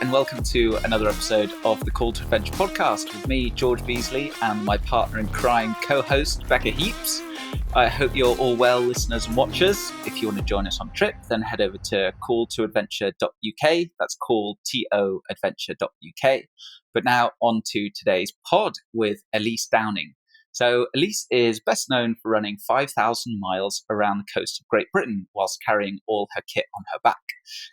and welcome to another episode of the Call to Adventure podcast with me, George Beasley, and my partner in crime co-host, Becca Heaps. I hope you're all well, listeners and watchers. If you want to join us on a trip, then head over to calltoadventure.uk. That's called TOadventure.uk. But now on to today's pod with Elise Downing. So Elise is best known for running 5,000 miles around the coast of Great Britain whilst carrying all her kit on her back.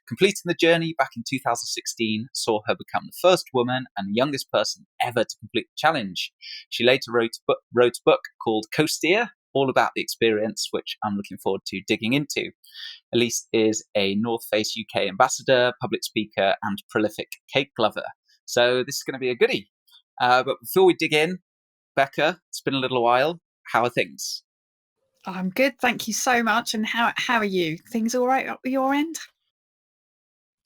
Completing the journey back in 2016 saw her become the first woman and the youngest person ever to complete the challenge. She later wrote a book called Coastier, all about the experience, which I'm looking forward to digging into. Elise is a North Face UK ambassador, public speaker, and prolific cake lover. So this is going to be a goodie. But before we dig in, Becca, it's been a little while. How are things? I'm good, thank you so much. And how are you? Things all right at your end?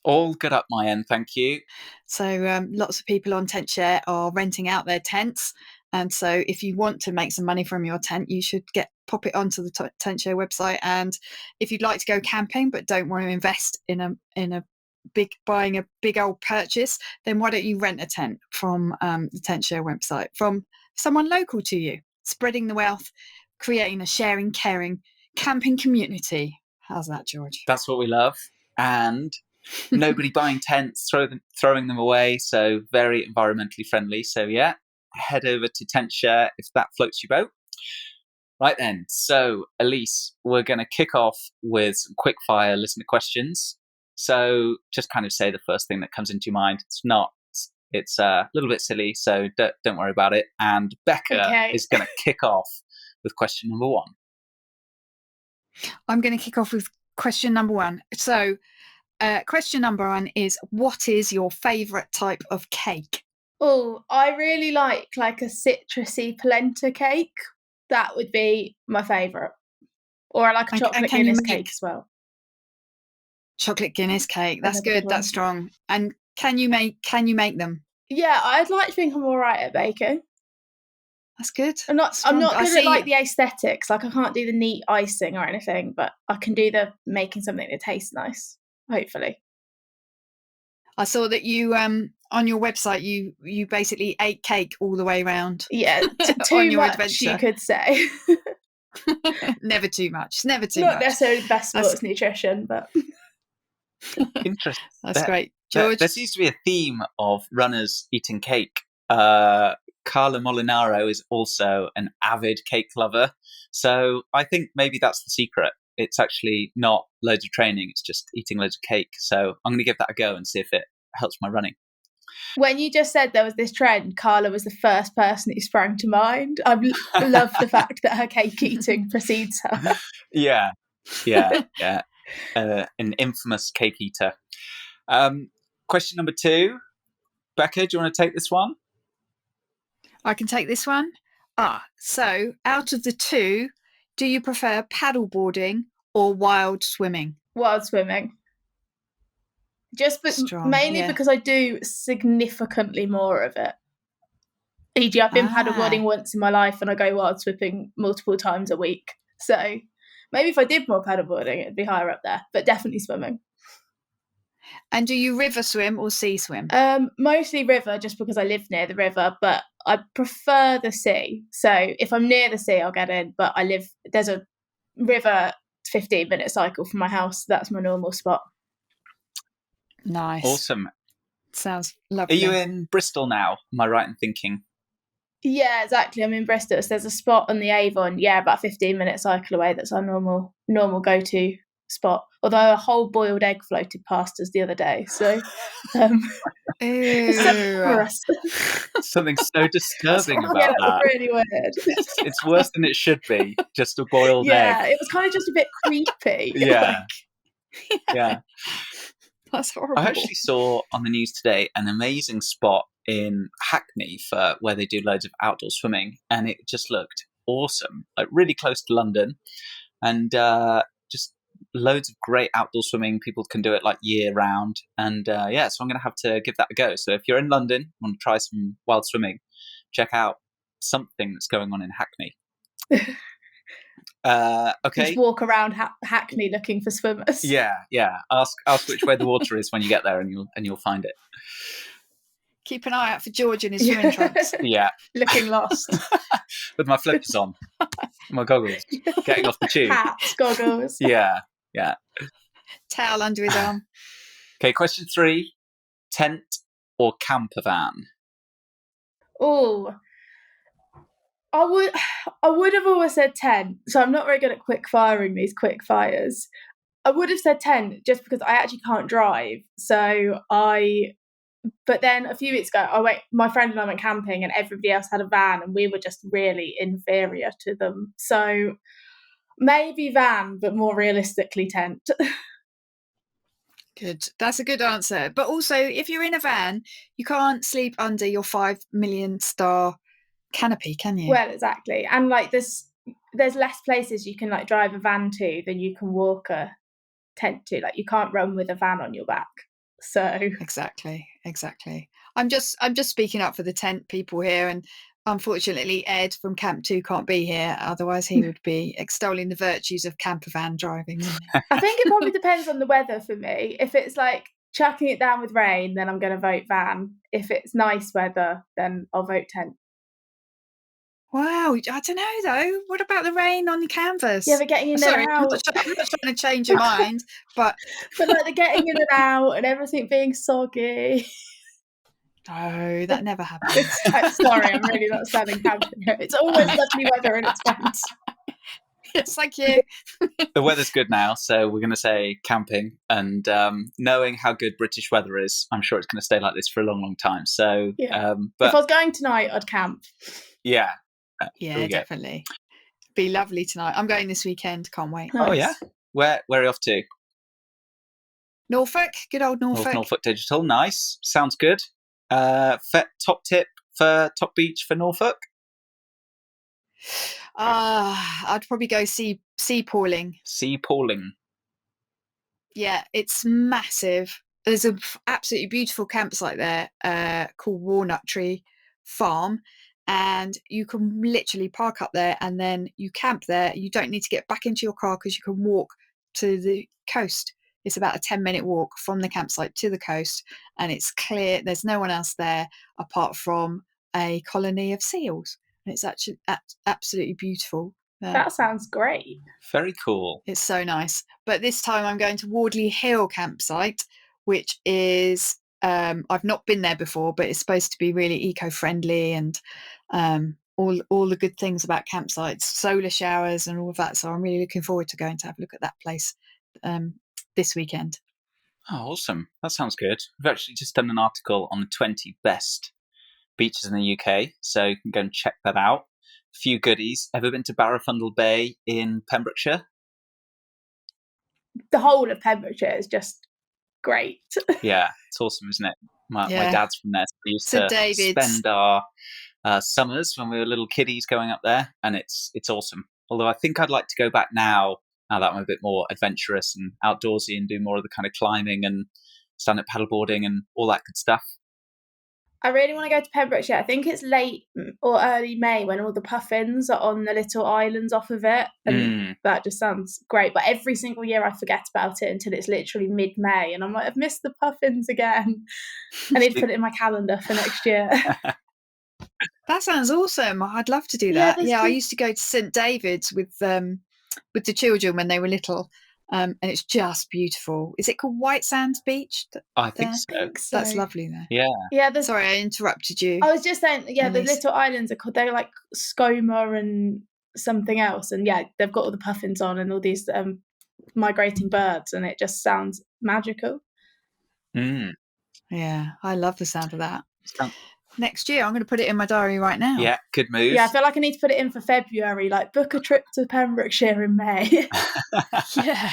All good up my end, thank you. So lots of people on Tent Share are renting out their tents. And so if you want to make some money from your tent, you should pop it onto the Tent Share website. And if you'd like to go camping but don't want to invest in buying a big old purchase, then why don't you rent a tent from the Tent Share website from someone local to you, spreading the wealth, creating a sharing, caring camping community. How's that, George? That's what we love. And nobody buying tents, throwing them away. So very environmentally friendly. So yeah, head over to Tent Share if that floats your boat. Right then. So Elise, we're going to kick off with some quick fire listener questions. So just kind of say the first thing that comes into your mind. It's a little bit silly, so don't worry about it. And Becca is going to kick off with question number one. I'm going to kick off with question number one. So question number one is, what is your favourite type of cake? Oh, I really like a citrusy polenta cake. That would be my favourite. Or I like a chocolate Guinness cake as well. Chocolate Guinness cake. That's good. That's strong. And can you make them? Yeah, I'd like to think I'm all right at baking. That's good. I'm not good at like the aesthetics. Like I can't do the neat icing or anything, but I can do the making something that tastes nice. Hopefully. I saw that you on your website you basically ate cake all the way around. Yeah, too much adventure. You could say. Never too much. Never too much. Not necessarily the best sports nutrition, but. Interesting. That's great. George? There seems to be a theme of runners eating cake. Carla Molinaro is also an avid cake lover. So I think maybe that's the secret. It's actually not loads of training. It's just eating loads of cake. So I'm going to give that a go and see if it helps my running. When you just said there was this trend, Carla was the first person who sprang to mind. I love the fact that her cake eating precedes her. Yeah. An infamous cake eater. Question number two. Becca, do you want to take this one? I can take this one. So out of the two, do you prefer paddleboarding or wild swimming? Wild swimming. Mainly because I do significantly more of it. E.g., I've been paddleboarding once in my life and I go wild swimming multiple times a week. So maybe if I did more paddleboarding, it'd be higher up there, but definitely swimming. And do you river swim or sea swim? Mostly river, just because I live near the river, but I prefer the sea. So if I'm near the sea, I'll get in, but there's a river 15-minute cycle from my house. That's my normal spot. Nice. Awesome. Sounds lovely. Are you in Bristol now? Am I right in thinking? Yeah, exactly. I'm in Bristol. So there's a spot on the Avon, about a 15-minute cycle away. That's our normal go-to spot. Although a whole boiled egg floated past us the other day. So it's something so disturbing about that. That's really weird. It's worse than it should be. Just a boiled egg. Yeah, it was kind of just a bit creepy. Yeah. That's horrible. I actually saw on the news today an amazing spot in Hackney for where they do loads of outdoor swimming, and it just looked awesome, like really close to London, and just loads of great outdoor swimming. People can do it like year round, and so I'm going to have to give that a go. So if you're in London, want to try some wild swimming, check out something that's going on in Hackney. Okay. Just walk around Hackney looking for swimmers. Yeah. Ask which way the water is when you get there, and you'll find it. Keep an eye out for George in his swimming trunks. Yeah. Looking lost. With my flippers on, my goggles, getting off the tube. Hats, goggles. Yeah. Towel under his arm. Okay, question 3. Tent or camper van? Oh, I would have always said 10. So I'm not very good at quick firing these quick fires. I would have said 10 just because I actually can't drive. But then a few weeks ago, my friend and I went camping and everybody else had a van and we were just really inferior to them. So maybe van, but more realistically tent. Good. That's a good answer. But also, if you're in a van, you can't sleep under your 5 million star canopy, can you? Well, exactly. And like there's less places you can like drive a van to than you can walk a tent to. Like you can't run with a van on your back. So Exactly. I'm just speaking up for the tent people here, and unfortunately Ed from Camp 2 can't be here, otherwise he would be extolling the virtues of camper van driving, wouldn't he? I think it probably depends on the weather for me. If it's like chucking it down with rain, then I'm going to vote van. If it's nice weather, then I'll vote tent. Wow, I don't know though. What about the rain on the canvas? Yeah, but getting in Sorry, and I'm out. not trying to change your mind, but like the getting in and out and everything being soggy. no, that never happens. I'm sorry, I'm really not selling camping here. It's always lovely weather and it's fun. Yes, thank you. The weather's good now, so we're going to say camping. And knowing how good British weather is, I'm sure it's going to stay like this for a long, long time. So, yeah. but if I was going tonight, I'd camp. Yeah. Yeah, definitely. Be lovely tonight. I'm going this weekend. Can't wait. Nice. Oh yeah. Where are you off to? Norfolk. Good old Norfolk. Norfolk Digital. Nice. Sounds good. Top tip for top beach for Norfolk? I'd probably go sea pooling. Sea pooling. Yeah, it's massive. There's an absolutely beautiful campsite there called Walnut Tree Farm. And you can literally park up there and then you camp there. You don't need to get back into your car because you can walk to the coast. It's about a 10-minute walk from the campsite to the coast. And it's clear. There's no one else there apart from a colony of seals. And it's actually absolutely beautiful. That sounds great. Very cool. It's so nice. But this time I'm going to Wardley Hill campsite, which is... I've not been there before, but it's supposed to be really eco-friendly and all the good things about campsites, solar showers and all of that. So I'm really looking forward to going to have a look at that place this weekend. Oh, awesome. That sounds good. We've actually just done an article on the 20 best beaches in the UK, so you can go and check that out. A few goodies. Ever been to Barrowfundle Bay in Pembrokeshire? The whole of Pembrokeshire is just great. Yeah, it's awesome, isn't it? My dad's from there, so we used to spend our summers when we were little kiddies going up there, and it's awesome. Although I think I'd like to go back now that I'm a bit more adventurous and outdoorsy and do more of the kind of climbing and stand-up paddleboarding and all that good stuff. I really want to go to Pembrokeshire. I think it's late or early May when all the puffins are on the little islands off of it. And that just sounds great. But every single year I forget about it until it's literally mid-May. And I'm like, I've missed the puffins again. I need to put it in my calendar for next year. That sounds awesome. I'd love to do that. I used to go to St David's with the children when they were little. And it's just beautiful. Is it called White Sands Beach? I think so. That's lovely there. Yeah. Sorry, I interrupted you. I was just saying, Elise. The little islands are called, they're like Skoma and something else. And they've got all the puffins on and all these migrating birds, and it just sounds magical. Yeah, I love the sound of that. Next year, I'm going to put it in my diary right now. Yeah, good move. Yeah, I feel like I need to put it in for February, like book a trip to Pembrokeshire in May. Yeah,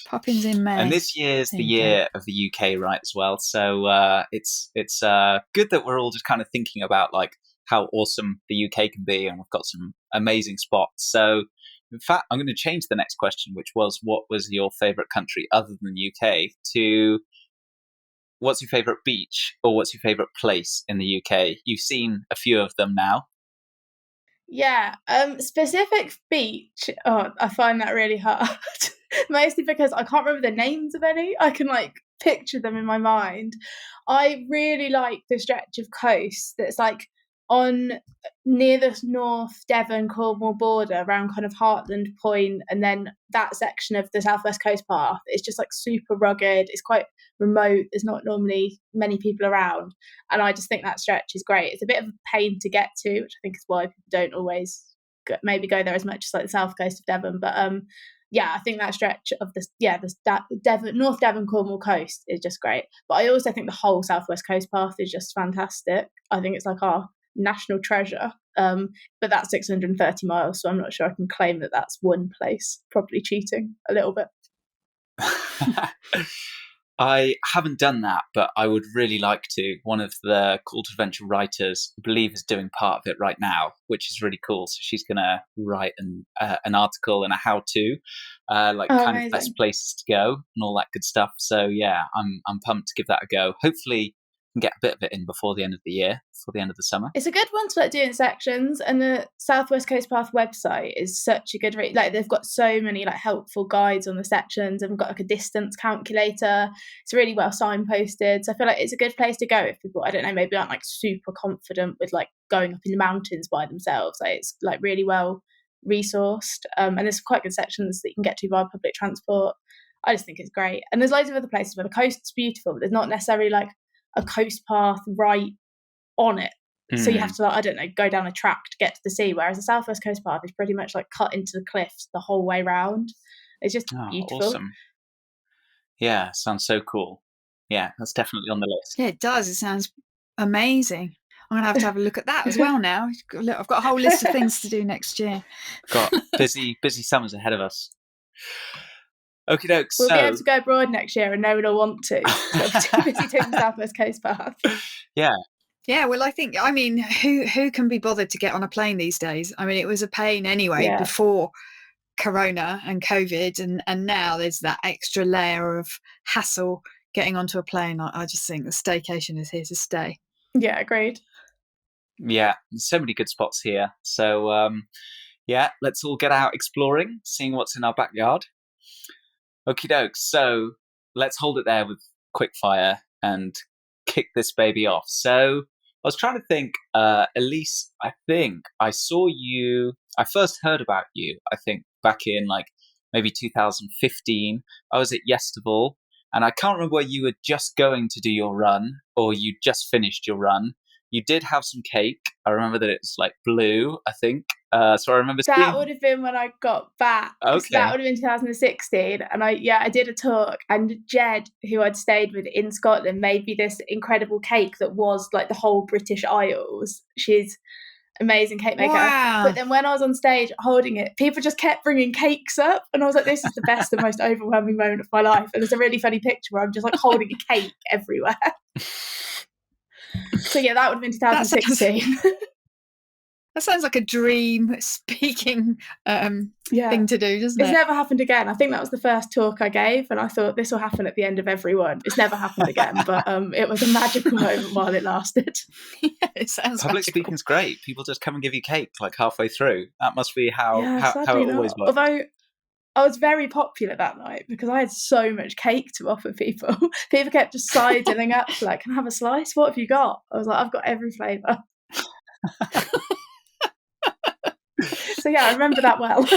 Poppins in May. And this year's the year of the UK, right, as well. So it's good that we're all just kind of thinking about like how awesome the UK can be, and we've got some amazing spots. So in fact, I'm going to change the next question, which was, what was your favourite country other than the UK, to what's your favourite beach or what's your favourite place in the UK? You've seen a few of them now. Yeah, specific beach. Oh, I find that really hard. Mostly because I can't remember the names of any. I can like picture them in my mind. I really like the stretch of coast that's like on near the North Devon Cornwall border around kind of Hartland Point, and then that section of the Southwest Coast Path is just like super rugged. It's quite remote. There's not normally many people around, and I just think that stretch is great. It's a bit of a pain to get to, which I think is why people don't always maybe go there as much as like the south coast of Devon. But yeah, I think that stretch of the North Devon Cornwall coast is just great. But I also think the whole Southwest Coast Path is just fantastic. I think it's like our national treasure. But that's 630 miles, so I'm not sure I can claim that that's one place. Probably cheating a little bit. I haven't done that, but I would really like to. One of the Call to Adventure writers, I believe, is doing part of it right now, which is really cool. So she's going to write an article and a how-to, Amazing. Best places to go and all that good stuff. So yeah, I'm pumped to give that a go. Hopefully, can get a bit of it in before the end of the year, before the end of the summer. It's a good one to like do in sections, and the Southwest Coast Path website is such a good read. Like they've got so many like helpful guides on the sections, and got like a distance calculator. It's really well signposted, so I feel like it's a good place to go if people, I don't know, maybe aren't like super confident with like going up in the mountains by themselves. Like it's like really well resourced, and there's quite good sections that you can get to via public transport. I just think it's great, and there's loads of other places where the coast's beautiful, but there's not necessarily like a coast path right on it. So you have to, like, I don't know, go down a track to get to the sea, whereas the Southwest Coast Path is pretty much like cut into the cliffs the whole way round. It's just beautiful. Awesome. Yeah, sounds so cool. Yeah, that's definitely on the list. Yeah, it does. It sounds amazing. I'm going to have a look at that as well now. I've got a whole list of things to do next year. Got busy summers ahead of us. Okie dokes. We'll be able to go abroad next year and no one will want to. So we're too busy doing the Southwest Coast Path. Yeah. Yeah, well, I mean, who can be bothered to get on a plane these days? I mean, it was a pain anyway before Corona and COVID, and now there's that extra layer of hassle getting onto a plane. I just think the staycation is here to stay. Yeah, agreed. Yeah, so many good spots here. So, yeah, let's all get out exploring, seeing what's in our backyard. Okie dokes. So let's hold it there with quickfire and kick this baby off. So I was trying to think, Elise, I think I first heard about you, I think, back in like maybe 2015. I was at Yestival, and I can't remember whether you were just going to do your run or you just finished your run. You did have some cake. I remember that it was like blue, I think. So I remember that would have been when I got back. Okay. So that would have been 2016. And I did a talk, and Jed, who I'd stayed with in Scotland, made me this incredible cake that was like the whole British Isles. She's amazing cake maker. Wow. But then when I was on stage holding it, people just kept bringing cakes up, and I was like, this is the best and most overwhelming moment of my life. And there's a really funny picture where I'm just like holding a cake everywhere. So yeah, that would have been 2016. That sounds like a dream speaking thing to do, doesn't it? It's never happened again. I think that was the first talk I gave, and I thought this will happen at the end of every one. It's never happened again, but it was a magical moment while it lasted. Yeah, it sounds Public magical. speaking's great. People just come and give you cake like halfway through. That must be how it always works. Although I was very popular that night because I had so much cake to offer people. People kept just sidling up, like, can I have a slice? What have you got? I was like, I've got every flavour. So yeah, I remember that well.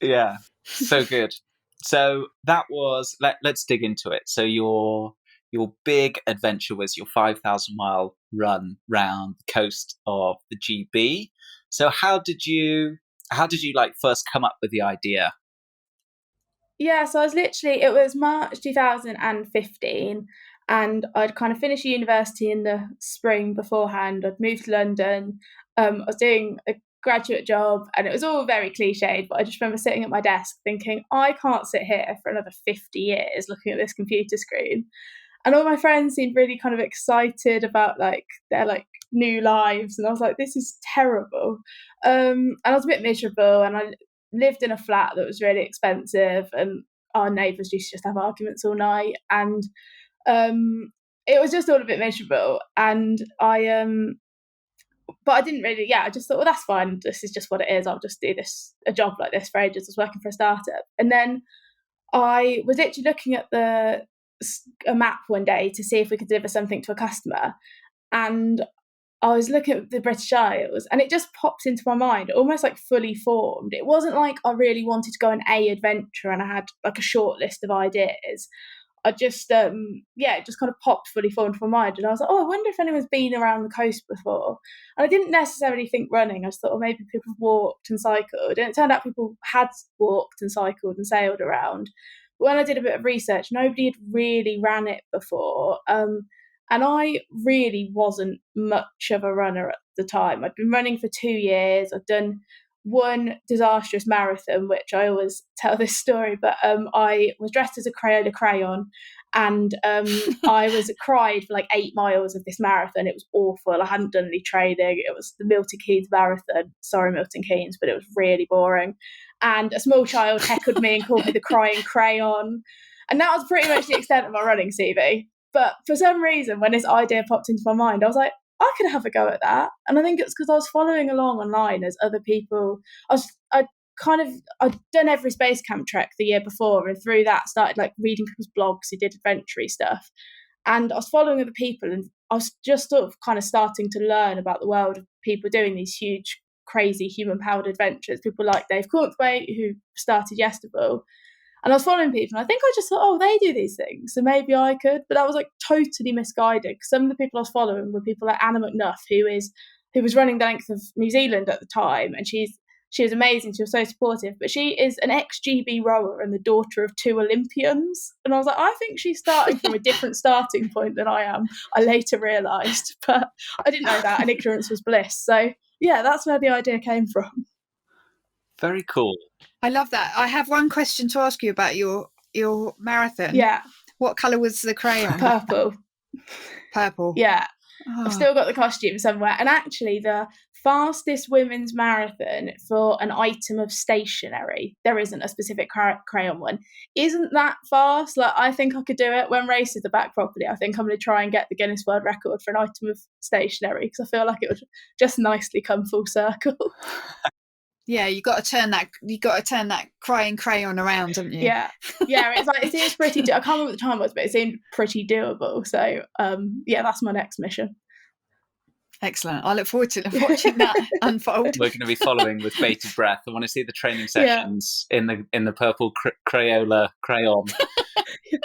Yeah, so good. So that was, let's dig into it. So your big adventure was your 5,000-mile run round the coast of the GB. So how did you like first come up with the idea? Yeah, so it was March 2015, and I'd kind of finished university in the spring beforehand. I'd moved to London. I was doing a graduate job, and it was all very cliched, but I just remember sitting at my desk thinking, I can't sit here for another 50 years looking at this computer screen. And all my friends seemed really kind of excited about like their like new lives, and I was like, this is terrible. And I was a bit miserable, and I lived in a flat that was really expensive, and our neighbours used to just have arguments all night, and it was just all a bit miserable. And I but I didn't really, I just thought, well, that's fine. This is just what it is. I'll just do a job like this for ages. I was working for a startup. And then I was actually looking at a map one day to see if we could deliver something to a customer. And I was looking at the British Isles and it just popped into my mind, almost like fully formed. It wasn't like I really wanted to go on a adventure and I had like a short list of ideas. I just, it just kind of popped fully formed into my mind. And I was like, I wonder if anyone's been around the coast before. And I didn't necessarily think running. I just thought, maybe people walked and cycled. And it turned out people had walked and cycled and sailed around. But when I did a bit of research, nobody had really ran it before. And I really wasn't much of a runner at the time. I'd been running for 2 years. I'd done one disastrous marathon, which I always tell this story, but I was dressed as a Crayola crayon and I was cried for like 8 miles of this marathon. It was awful. I hadn't done any training. It was the Milton Keynes marathon. Sorry, Milton Keynes, but it was really boring. And a small child heckled me and called me the crying crayon. And that was pretty much the extent of my running CV. But for some reason, when this idea popped into my mind, I was like, I could have a go at that. And I think it's because I was following along online as other people. I'd done every space camp trek the year before, and through that started like reading people's blogs who did adventure stuff. And I was following other people, and I was just sort of kind of starting to learn about the world of people doing these huge, crazy human-powered adventures. People like Dave Cornthwaite, who started Yesterville. And I was following people, and I think I just thought, they do these things, so maybe I could. But that was like totally misguided. Some of the people I was following were people like Anna McNuff, who was running the length of New Zealand at the time, and she was amazing. She was so supportive. But she is an ex-GB rower and the daughter of 2 Olympians. And I was like, I think she's starting from a different starting point than I am. I later realised, but I didn't know that, and ignorance was bliss. So yeah, that's where the idea came from. Very cool. I love that. I have one question to ask you about your marathon. Yeah. What colour was the crayon? Purple. Purple. Yeah. Oh. I've still got the costume somewhere. And actually, the fastest women's marathon for an item of stationery, there isn't a specific crayon one, isn't that fast. Like, I think I could do it when races are back properly. I think I'm going to try and get the Guinness World Record for an item of stationery, because I feel like it would just nicely come full circle. Yeah, you got to turn that crying crayon around, haven't you? Yeah. It seems pretty. I can't remember what the time was, but it seemed pretty doable. So, that's my next mission. Excellent. I look forward to watching that unfold. We're going to be following with bated breath. I want to see the training sessions in the purple Crayola crayon.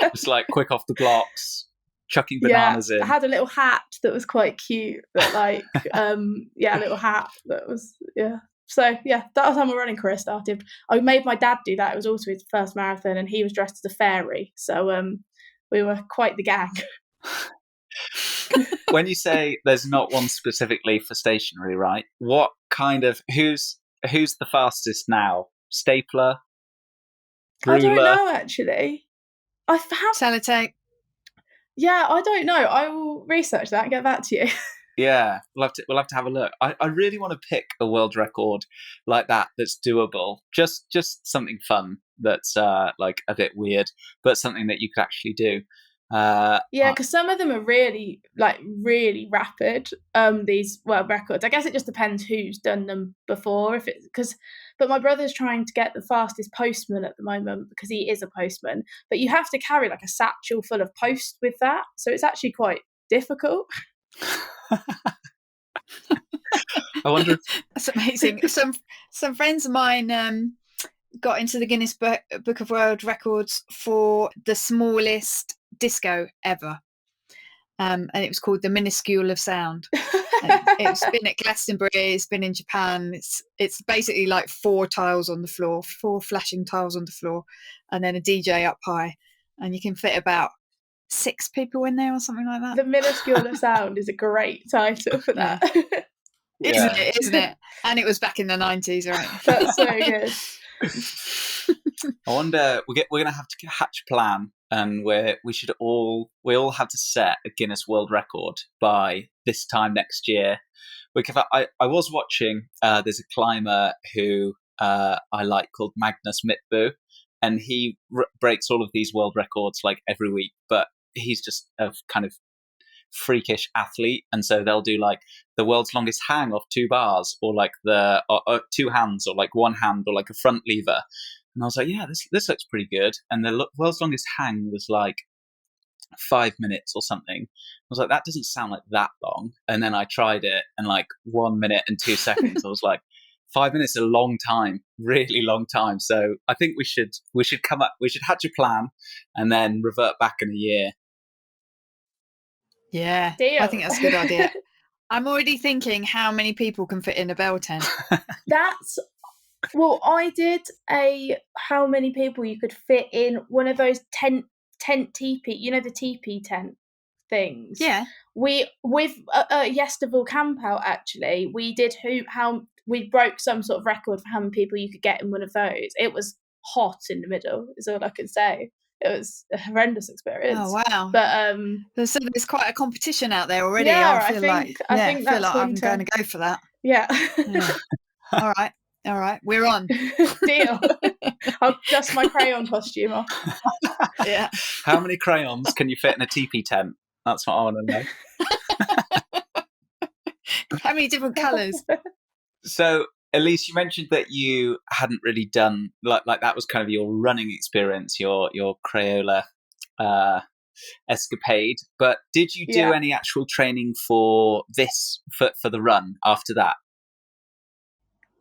Just like quick off the blocks, chucking bananas in. I had a little hat that was quite cute. But like, a little hat that was So that was how my running career started. I made my dad do that. It was also his first marathon, and he was dressed as a fairy. So we were quite the gang. When you say there's not one specifically for stationery, right? What kind of who's the fastest now? Stapler? Ruler? I don't know, actually. I found sellotape. Yeah, I don't know. I will research that and get back to you. Yeah, we'll have to have a look. I really want to pick a world record like that that's doable. Just something fun that's like a bit weird, but something that you could actually do. Because some of them are really rapid. These world records. I guess it just depends who's done them before. But my brother's trying to get the fastest postman at the moment because he is a postman. But you have to carry like a satchel full of post with that, so it's actually quite difficult. I wonder. That's amazing. Some friends of mine got into the Guinness Book of World Records for the smallest disco ever, and it was called the Minuscule of Sound. It's been at Glastonbury. It's been in Japan. It's basically like 4 tiles on the floor, 4 flashing tiles on the floor, and then a DJ up high, and you can fit about 6 people in there or something like that. The Minuscule of Sound is a great title for that. Isn't it? And it was back in the 90s, right? That's so good. I wonder, we're going to have to hatch a plan, and we all have to set a Guinness World Record by this time next year. Because I was watching, there's a climber who I like called Magnus Mitbu, and he breaks all of these world records like every week, but he's just a kind of freakish athlete, and so they'll do like the world's longest hang off 2 bars, or like the 2 hands, or like 1 hand, or like a front lever. And I was like, yeah, this looks pretty good. And the world's longest hang was like 5 minutes or something. I was like, that doesn't sound like that long. And then I tried it, and like 1 minute and 2 seconds, I was like, 5 minutes is a long time, really long time. So I think we should hatch a plan and then revert back in a year. Yeah, Deal. I think that's a good idea. I'm already thinking how many people can fit in a bell tent. I did how many people you could fit in one of those tent teepee, the teepee tent things. Yeah. We with Yesterville camp out, actually, we did we broke some sort of record for how many people you could get in one of those. It was hot in the middle, is all I can say. It was a horrendous experience. Oh wow! But so there's quite a competition out there already. Yeah, I feel like I'm going to go for that. Yeah. All right, we're on. Deal. I'll dust my crayon costume off. Yeah. How many crayons can you fit in a teepee tent? That's what I want to know. How many different colours? So, Elise, you mentioned that you hadn't really done like that was kind of your running experience, your Crayola escapade. But did you do any actual training for this for the run after that?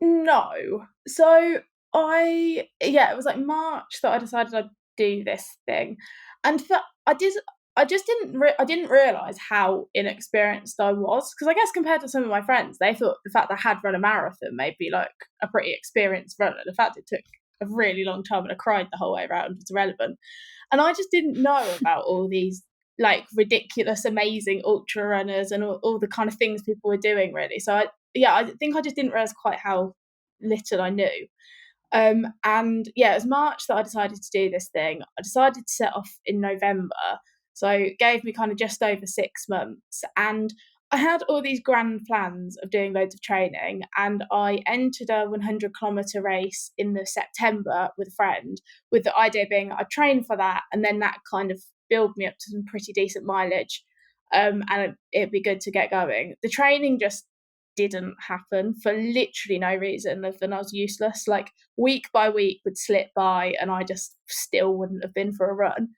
No. So it was like March that I decided I'd do this thing, and I didn't realise how inexperienced I was, because I guess compared to some of my friends, they thought the fact that I had run a marathon made me like a pretty experienced runner. The fact it took a really long time and I cried the whole way around was irrelevant, and I just didn't know about all these like ridiculous, amazing ultra runners and all the kind of things people were doing, really. So I think I just didn't realise quite how little I knew. It was March that I decided to do this thing. I decided to set off in November, so it gave me kind of just over 6 months, and I had all these grand plans of doing loads of training, and I entered a 100-kilometre race in the September with a friend, with the idea being I'd train for that, and then that kind of build me up to some pretty decent mileage, and it'd be good to get going. The training just didn't happen for literally no reason other than I was useless. Like, week by week would slip by and I just still wouldn't have been for a run.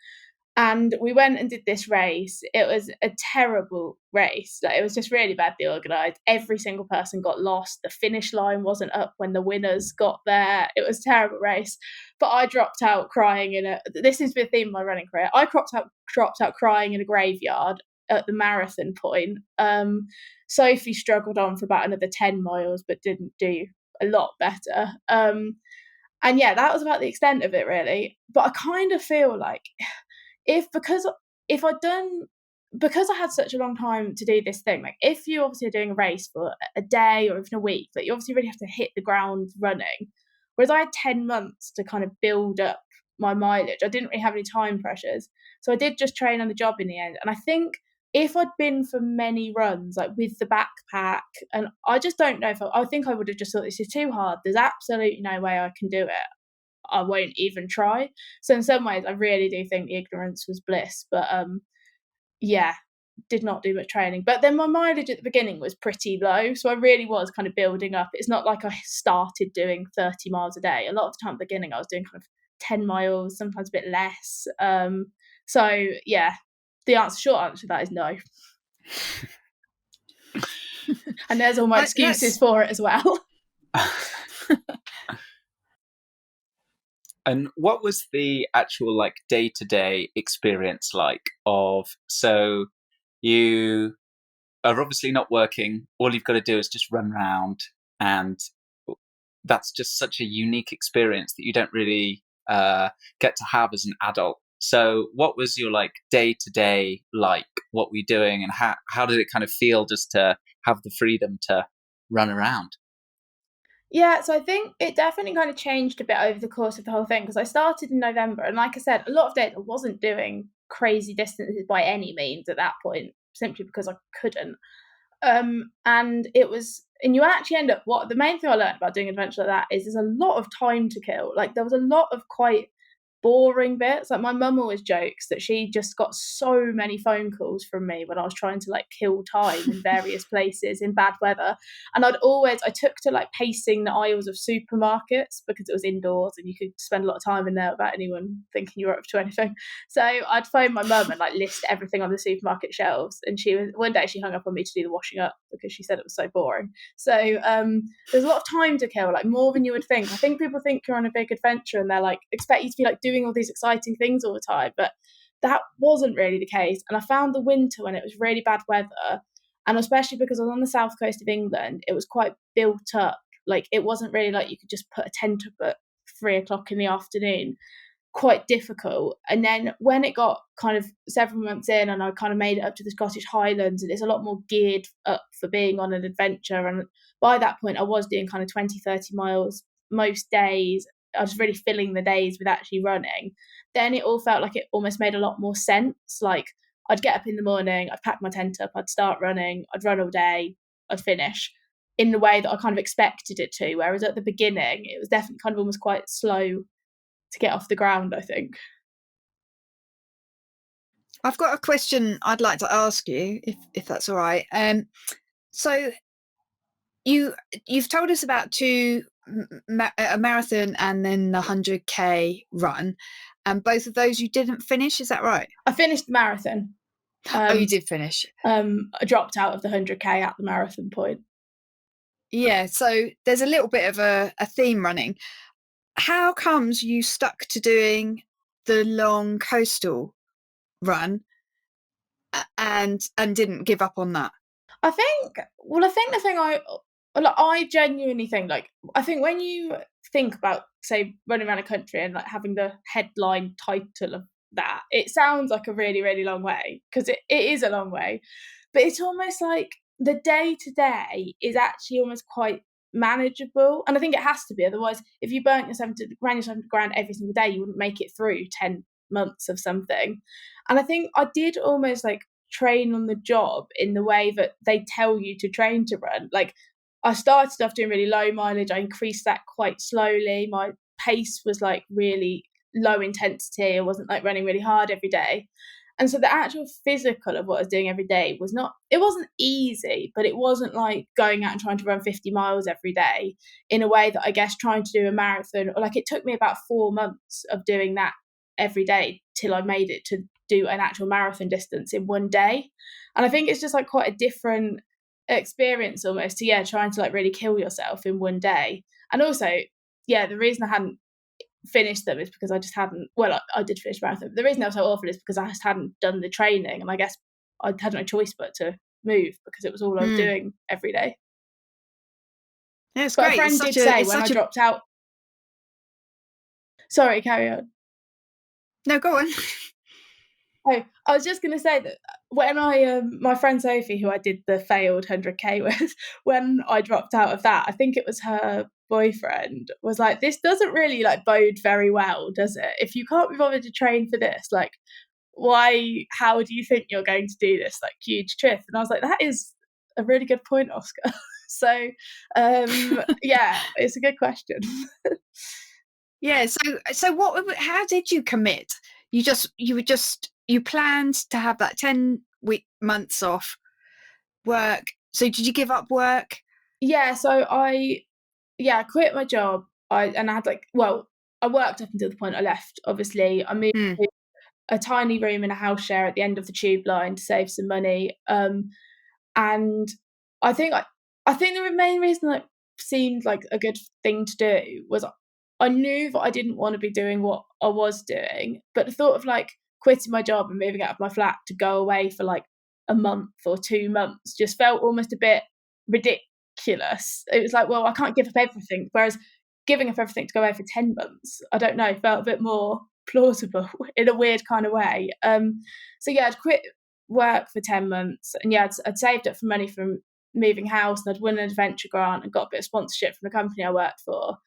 And we went and did this race. It was a terrible race. Like, it was just really badly organised. Every single person got lost. The finish line wasn't up when the winners got there. It was a terrible race. But I dropped out crying this is the theme of my running career. I dropped out crying in a graveyard at the marathon point. Sophie struggled on for about another 10 miles, but didn't do a lot better. That was about the extent of it, really. But I kind of feel like because I had such a long time to do this thing, like if you obviously are doing a race for a day or even a week, like you obviously really have to hit the ground running. Whereas I had 10 months to kind of build up my mileage. I didn't really have any time pressures. So I did just train on the job in the end. And I think if I'd been for many runs, like with the backpack, and I just don't know I think I would have just thought, this is too hard. There's absolutely no way I can do it. I won't even try. So in some ways, I really do think the ignorance was bliss. But did not do much training. But then my mileage at the beginning was pretty low, so I really was kind of building up. It's not like I started doing 30 miles a day. A lot of the time at the beginning, I was doing kind of 10 miles, sometimes a bit less. The short answer to that is no. And there's all my excuses for it as well. And what was the actual like day-to-day experience like so you are obviously not working, all you've got to do is just run around, and that's just such a unique experience that you don't really get to have as an adult. So what was your like day-to-day like? What were you doing, and how did it kind of feel just to have the freedom to run around? Yeah, so I think it definitely kind of changed a bit over the course of the whole thing, because I started in November, and like I said, a lot of days I wasn't doing crazy distances by any means at that point, simply because I couldn't. And you actually end up, the main thing I learned about doing adventure like that is there's a lot of time to kill. Like, there was a lot of quite boring bits. Like my mum always jokes that she just got so many phone calls from me when I was trying to like kill time in various places in bad weather. And I took to like pacing the aisles of supermarkets because it was indoors and you could spend a lot of time in there without anyone thinking you were up to anything. So I'd phone my mum and like list everything on the supermarket shelves. And one day she hung up on me to do the washing up because she said it was so boring. So there's a lot of time to kill, like more than you would think. I think people think you're on a big adventure and they're like expect you to be like doing all these exciting things all the time, but that wasn't really the case. And I found the winter when it was really bad weather, and especially because I was on the south coast of England, it was quite built up. Like it wasn't really like you could just put a tent up at 3:00 in the afternoon. Quite difficult. And then when it got kind of several months in and I kind of made it up to the Scottish Highlands, and it's a lot more geared up for being on an adventure, and by that point I was doing kind of 20-30 miles most days. I was really filling the days with actually running. Then it all felt like it almost made a lot more sense. Like I'd get up in the morning, I'd pack my tent up, I'd start running, I'd run all day, I'd finish in the way that I kind of expected it to. Whereas at the beginning, it was definitely kind of almost quite slow to get off the ground, I think. I've got a question I'd like to ask you, if that's all right. So you've told us about a marathon and then the 100k run, and both of those you didn't finish, is that right? I finished the marathon. You did finish. I dropped out of the 100k at the marathon point. Yeah, so there's a little bit of a theme running. How comes you stuck to doing the long coastal run and didn't give up on that? I think the thing I genuinely think, like, I think when you think about, say, running around a country and like having the headline title of that, it sounds like a really, really long way, because it is a long way, but it's almost like the day to day is actually almost quite manageable. And I think it has to be, otherwise if you ran yourself to the ground every single day, you wouldn't make it through 10 months of something. And I think I did almost like train on the job in the way that they tell you to train to run. Like I started off doing really low mileage, I increased that quite slowly, my pace was like really low intensity, I wasn't like running really hard every day. And so the actual physical of what I was doing every day it wasn't easy, but it wasn't like going out and trying to run 50 miles every day in a way that I guess trying to do a marathon, or like it took me about 4 months of doing that every day till I made it to do an actual marathon distance in one day. And I think it's just like quite a different experience almost to, trying to like really kill yourself in one day. And also, the reason I hadn't finished them is because I just hadn't, I did finish marathon, but the reason they were so awful is because I just hadn't done the training, and I guess I had no choice but to move because it was all I was doing every day. Yeah, it's but great. A friend did say when I dropped out, sorry, carry on. No, go on. Oh, I was just going to say that when my friend Sophie, who I did the failed 100k with, when I dropped out of that, I think it was her boyfriend was like, this doesn't really like bode very well, does it? If you can't be bothered to train for this, like, how do you think you're going to do this like huge trip? And I was like, that is a really good point, Oscar. So it's a good question. So how did you commit? You planned to have that 10-week months off work. So did you give up work? Yeah, so I quit my job. I worked up until the point I left. Obviously, I moved to a tiny room in a house share at the end of the tube line to save some money. And I think the main reason that seemed like a good thing to do was I knew that I didn't want to be doing what I was doing, but the thought of like quitting my job and moving out of my flat to go away for like a month or 2 months just felt almost a bit ridiculous. It was like, well, I can't give up everything. Whereas giving up everything to go away for 10 months, I don't know, felt a bit more plausible in a weird kind of way. I'd quit work for 10 months and I'd saved up for money from moving house, and I'd won an adventure grant and got a bit of sponsorship from the company I worked for.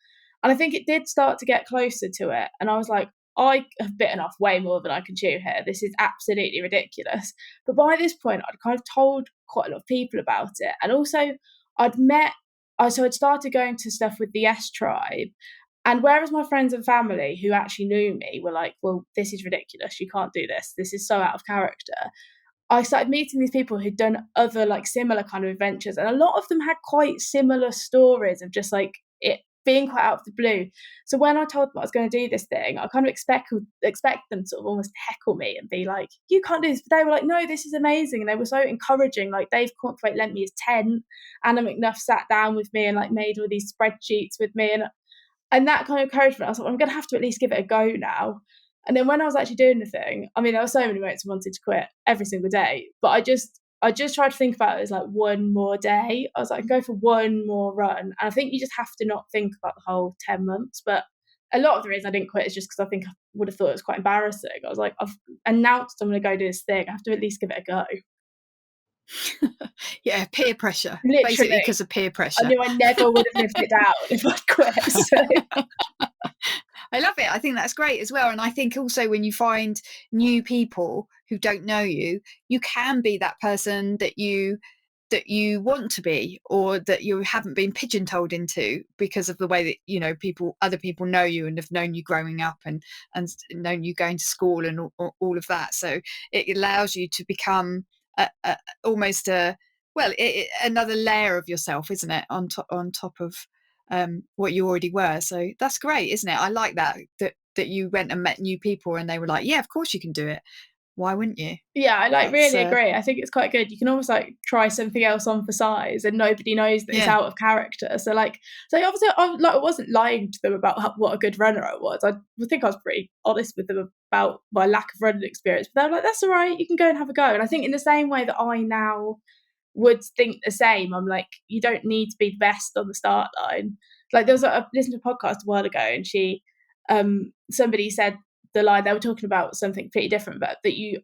And I think it did start to get closer to it. And I was like, I have bitten off way more than I can chew here. This is absolutely ridiculous. But by this point, I'd kind of told quite a lot of people about it. And also I'd started going to stuff with the S Tribe. And whereas my friends and family who actually knew me were like, well, this is ridiculous, you can't do this, this is so out of character, I started meeting these people who'd done other like similar kind of adventures, and a lot of them had quite similar stories of just like it being quite out of the blue. So when I told them I was going to do this thing, I kind of expect them to sort of almost heckle me and be like, you can't do this. But they were like, no, this is amazing. And they were so encouraging. Like Dave Cornthwaite lent me his tent. Anna McNuff sat down with me and like made all these spreadsheets with me. And that kind of encouragement, I was like, well, I'm going to have to at least give it a go now. And then when I was actually doing the thing, I mean, there were so many moments I wanted to quit every single day, but I just tried to think about it as like one more day. I was like, I can go for one more run. And I think you just have to not think about the whole 10 months. But a lot of the reason I didn't quit is just because I think I would have thought it was quite embarrassing. I was like, I've announced I'm going to go do this thing. I have to at least give it a go. Yeah, peer pressure. Literally. Basically because of peer pressure. I knew I never would have lived it down if I'd quit. So. I love it. I think that's great as well. And I think also when you find new people who don't know you, you can be that person that you want to be, or that you haven't been pigeonholed into because of the way that, you know, other people know you and have known you growing up and known you going to school and all of that. So it allows you to become almost another layer of yourself, isn't it? On top of what you already were. So that's great, isn't it? I like that you went and met new people and they were like, yeah, of course you can do it. Why wouldn't you? Yeah, I really agree. I think it's quite good. You can almost like try something else on for size and nobody knows that it's out of character. So obviously I wasn't lying to them about what a good runner I was. I think I was pretty honest with them about my lack of running experience, but they were like, that's all right, you can go and have a go. And I think in the same way that I now would think the same, I'm like, you don't need to be the best on the start line. Like there was I listened to a podcast a while ago and she somebody said the line, they were talking about something pretty different, but that you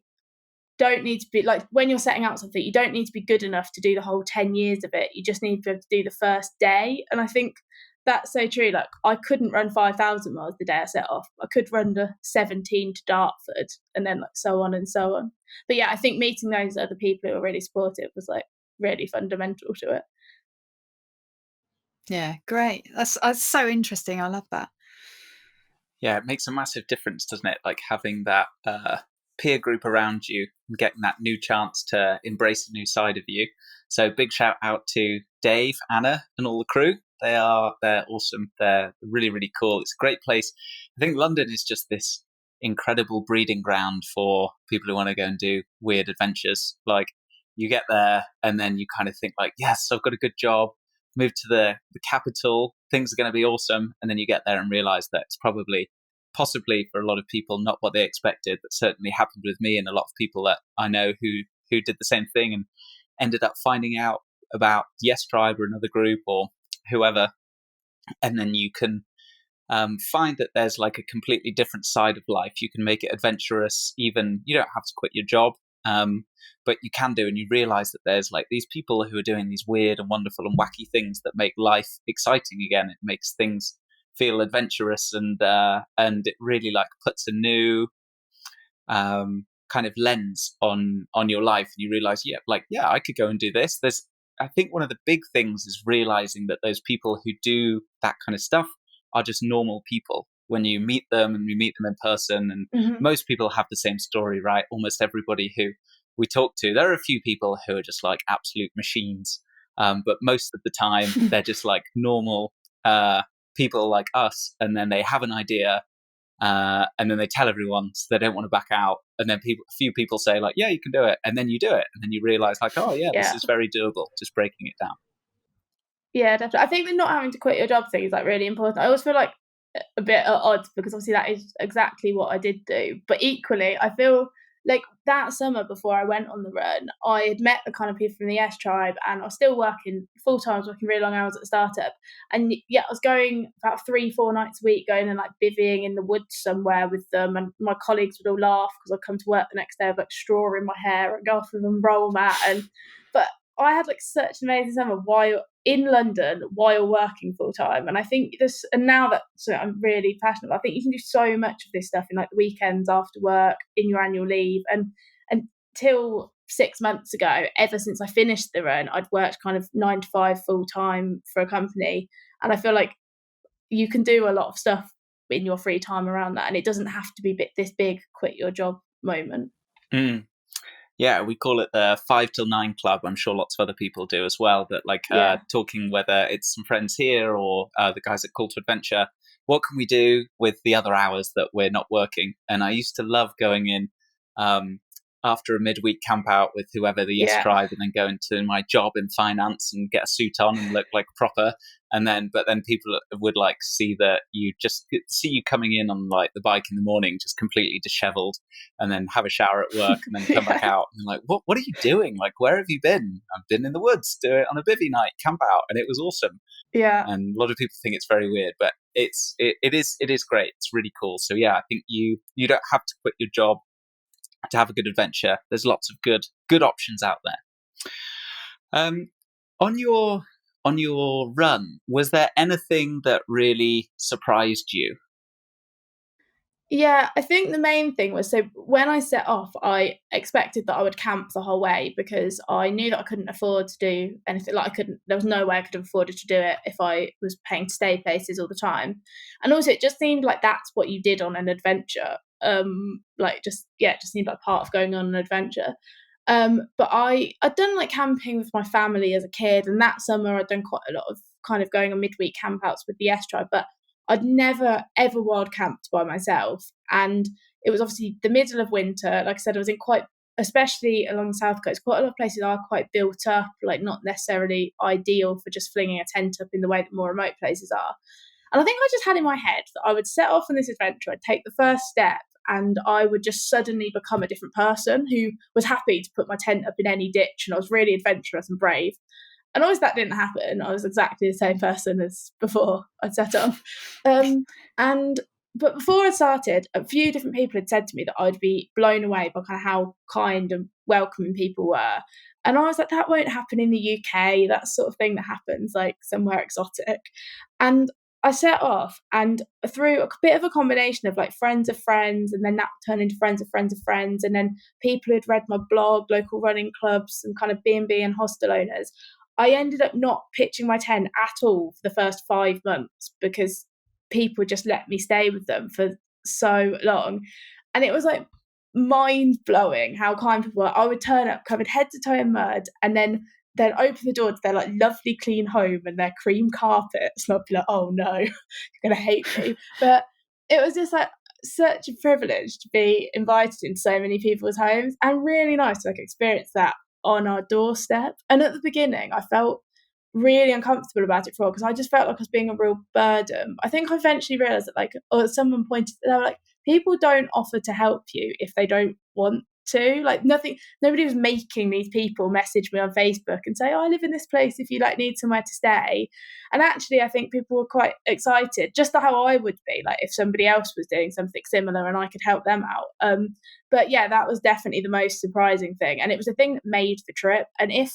don't need to be like, when you're setting out something, you don't need to be good enough to do the whole 10 years of it. You just need to be able to do the first day. And I think that's so true. Like I couldn't run 5,000 miles the day I set off. I could run the 17 to Dartford and then like so on and so on. But yeah, I think meeting those other people who were really supportive was like really fundamental to it. Yeah, great. That's so interesting. I love that. Yeah, it makes a massive difference, doesn't it? Like having that peer group around you and getting that new chance to embrace a new side of you. So big shout out to Dave, Anna, and all the crew. They're awesome. They're really, really cool. It's a great place. I think London is just this incredible breeding ground for people who want to go and do weird adventures. Like you get there and then you kind of think like, yes, I've got a good job. Move to the capital, things are going to be awesome. And then you get there and realize that it's possibly for a lot of people, not what they expected. That certainly happened with me and a lot of people that I know who did the same thing and ended up finding out about Yes Tribe or another group or whoever. And then you can find that there's like a completely different side of life. You can make it adventurous. Even you don't have to quit your job. But you can do, and you realize that there's like these people who are doing these weird and wonderful and wacky things that make life exciting again. It makes things feel adventurous, and it really like puts a new kind of lens on your life, and you realize, I could go and do this. I think one of the big things is realizing that those people who do that kind of stuff are just normal people. When you meet them and you meet them in person, and most people have the same story, right? Almost everybody who we talk to, there are a few people who are just like absolute machines. But most of the time they're just like normal people like us. And then they have an idea and then they tell everyone, so they don't want to back out. And then a few people say like, yeah, you can do it. And then you do it. And then you realize like, oh yeah, this is very doable, just breaking it down. Yeah, definitely. I think the not having to quit your job thing is like really important. I always feel like a bit at odds because obviously that is exactly what I did do. But equally, I feel like that summer before I went on the run, I had met the kind of people from the Yes Tribe and I was still working full time, working really long hours at the startup. And yeah, I was going about 3-4 nights a week, going and like bivvying in the woods somewhere with them. And my colleagues would all laugh because I'd come to work the next day with like straw in my hair and go off with a roll mat. But I had like such an amazing summer while in London while working full time. And I think this, and now that I'm really passionate, I think you can do so much of this stuff in like the weekends after work, in your annual leave. And until 6 months ago, ever since I finished the run, I'd worked kind of 9 to 5 full time for a company. And I feel like you can do a lot of stuff in your free time around that, and it doesn't have to be this big quit your job moment. Yeah, we call it the 5 till 9 club. I'm sure lots of other people do as well. That talking, whether it's some friends here or the guys at Call to Adventure, what can we do with the other hours that we're not working? And I used to love going in after a midweek camp out with whoever the Yes Tribe, and then go into my job in finance and get a suit on and look like proper. But then people would like see you coming in on like the bike in the morning, just completely disheveled, and then have a shower at work and then come back out and like, what are you doing? Like, where have you been? I've been in the woods, do it on a bivvy night, camp out, and it was awesome. Yeah. And a lot of people think it's very weird, but it is great. It's really cool. So yeah, I think you don't have to quit your job to have a good adventure. There's lots of good options out there. On your run, was there anything that really surprised you? Yeah, I think the main thing was, so when I set off, I expected that I would camp the whole way because I knew that I couldn't afford to do anything. There was no way I could have afforded to do it if I was paying to stay places all the time. And also it just seemed like that's what you did on an adventure. It just seemed like part of going on an adventure. But I'd done like camping with my family as a kid, and that summer I'd done quite a lot of kind of going on midweek campouts with the Yes Tribe, but I'd never ever wild camped by myself. And it was obviously the middle of winter. Like I said, I was in especially along the south coast, quite a lot of places are quite built up, like not necessarily ideal for just flinging a tent up in the way that more remote places are. And I think I just had in my head that I would set off on this adventure, I'd take the first step, and I would just suddenly become a different person who was happy to put my tent up in any ditch, and I was really adventurous and brave. And always that didn't happen. I was exactly the same person as before I'd set off. But before I started, a few different people had said to me that I'd be blown away by kind of how kind and welcoming people were. And I was like, that won't happen in the UK. That's sort of thing that happens like somewhere exotic. And I set off, and through a bit of a combination of like friends of friends, and then that turned into friends of friends of friends, and then people who'd read my blog, local running clubs, and kind of B&B and hostel owners, I ended up not pitching my tent at all for the first 5 months because people just let me stay with them for so long. And it was like mind-blowing how kind people were. I would turn up covered head to toe in mud, and then they'd open the door to their like lovely clean home and their cream carpets, and I'd be like, oh no, you're gonna hate me. But it was just like such a privilege to be invited into so many people's homes, and really nice to like experience that on our doorstep. And at the beginning I felt really uncomfortable about it because I just felt like I was being a real burden. I think I eventually realised that someone pointed, they were like, people don't offer to help you if they don't want to. Like nobody was making these people message me on Facebook and say, oh, I live in this place if you like need somewhere to stay. And actually I think people were quite excited, just how I would be like if somebody else was doing something similar and I could help them out. But yeah, that was definitely the most surprising thing, and it was the thing that made the trip. And if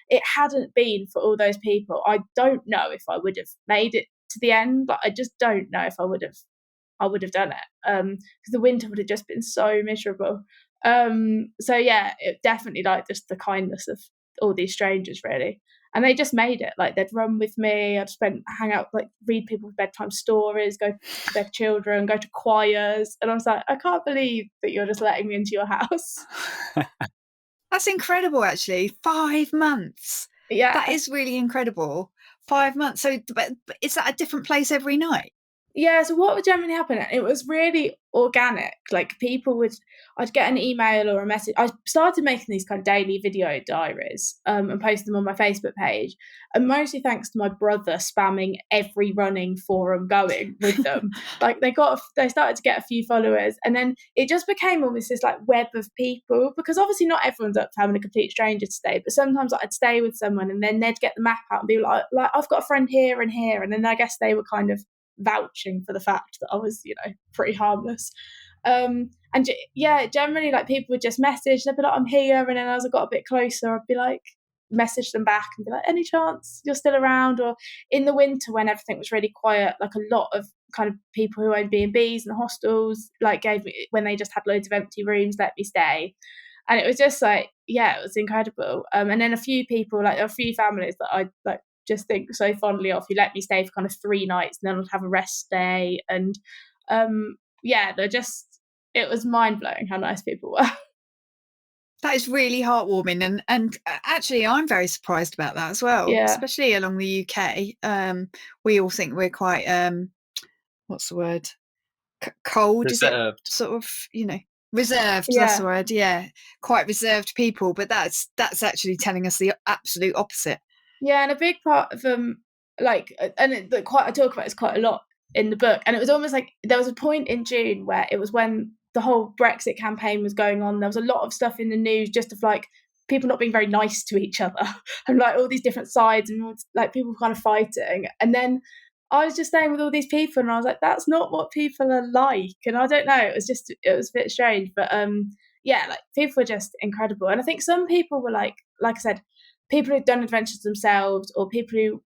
it hadn't been for all those people, I don't know if I would have made it to the end. But I just don't know if I would have done it, because the winter would have just been so miserable. So yeah, it definitely like just the kindness of all these strangers really, and they just made it. Like they'd run with me, I'd hang out, like read people's bedtime stories, go to their children, go to choirs, and I was like, I can't believe that you're just letting me into your house. That's incredible, actually. 5 months. Yeah, that is really incredible. 5 months. So but is that a different place every night? Yeah, so what would generally happen? It was really organic. Like I'd get an email or a message. I started making these kind of daily video diaries and posted them on my Facebook page. And mostly thanks to my brother spamming every running forum going with them. Like they started to get a few followers, and then it just became almost this like web of people, because obviously not everyone's up for having a complete stranger to stay, but sometimes I'd stay with someone and then they'd get the map out and be like I've got a friend here and here, and then I guess they were kind of vouching for the fact that I was, pretty harmless. And yeah, generally like people would just message, they'd be like, I'm here, and then as I got a bit closer I'd be like, message them back and be like, any chance you're still around? Or in the winter when everything was really quiet, like a lot of kind of people who own B&Bs and hostels like gave me, when they just had loads of empty rooms, let me stay. And it was just like, yeah, it was incredible. And then a few people, like a few families that I like just think so fondly of, who let me stay for kind of 3 nights and then I'd have a rest day. And it was mind-blowing how nice people were. That is really heartwarming, and actually I'm very surprised about that as well, especially along the UK. We all think we're quite what's the word, cold, reserved. Is it sort of, reserved, that's the word, quite reserved people, but that's actually telling us the absolute opposite. And a big part of I talk about this quite a lot in the book, and it was almost like there was a point in June where it was when the whole Brexit campaign was going on. There was a lot of stuff in the news just of like people not being very nice to each other and like all these different sides and like people kind of fighting. And then I was just staying with all these people and I was like, that's not what people are like. And I don't know, it was a bit strange, but like people were just incredible. And I think some people were like I said, people who'd done adventures themselves, or people who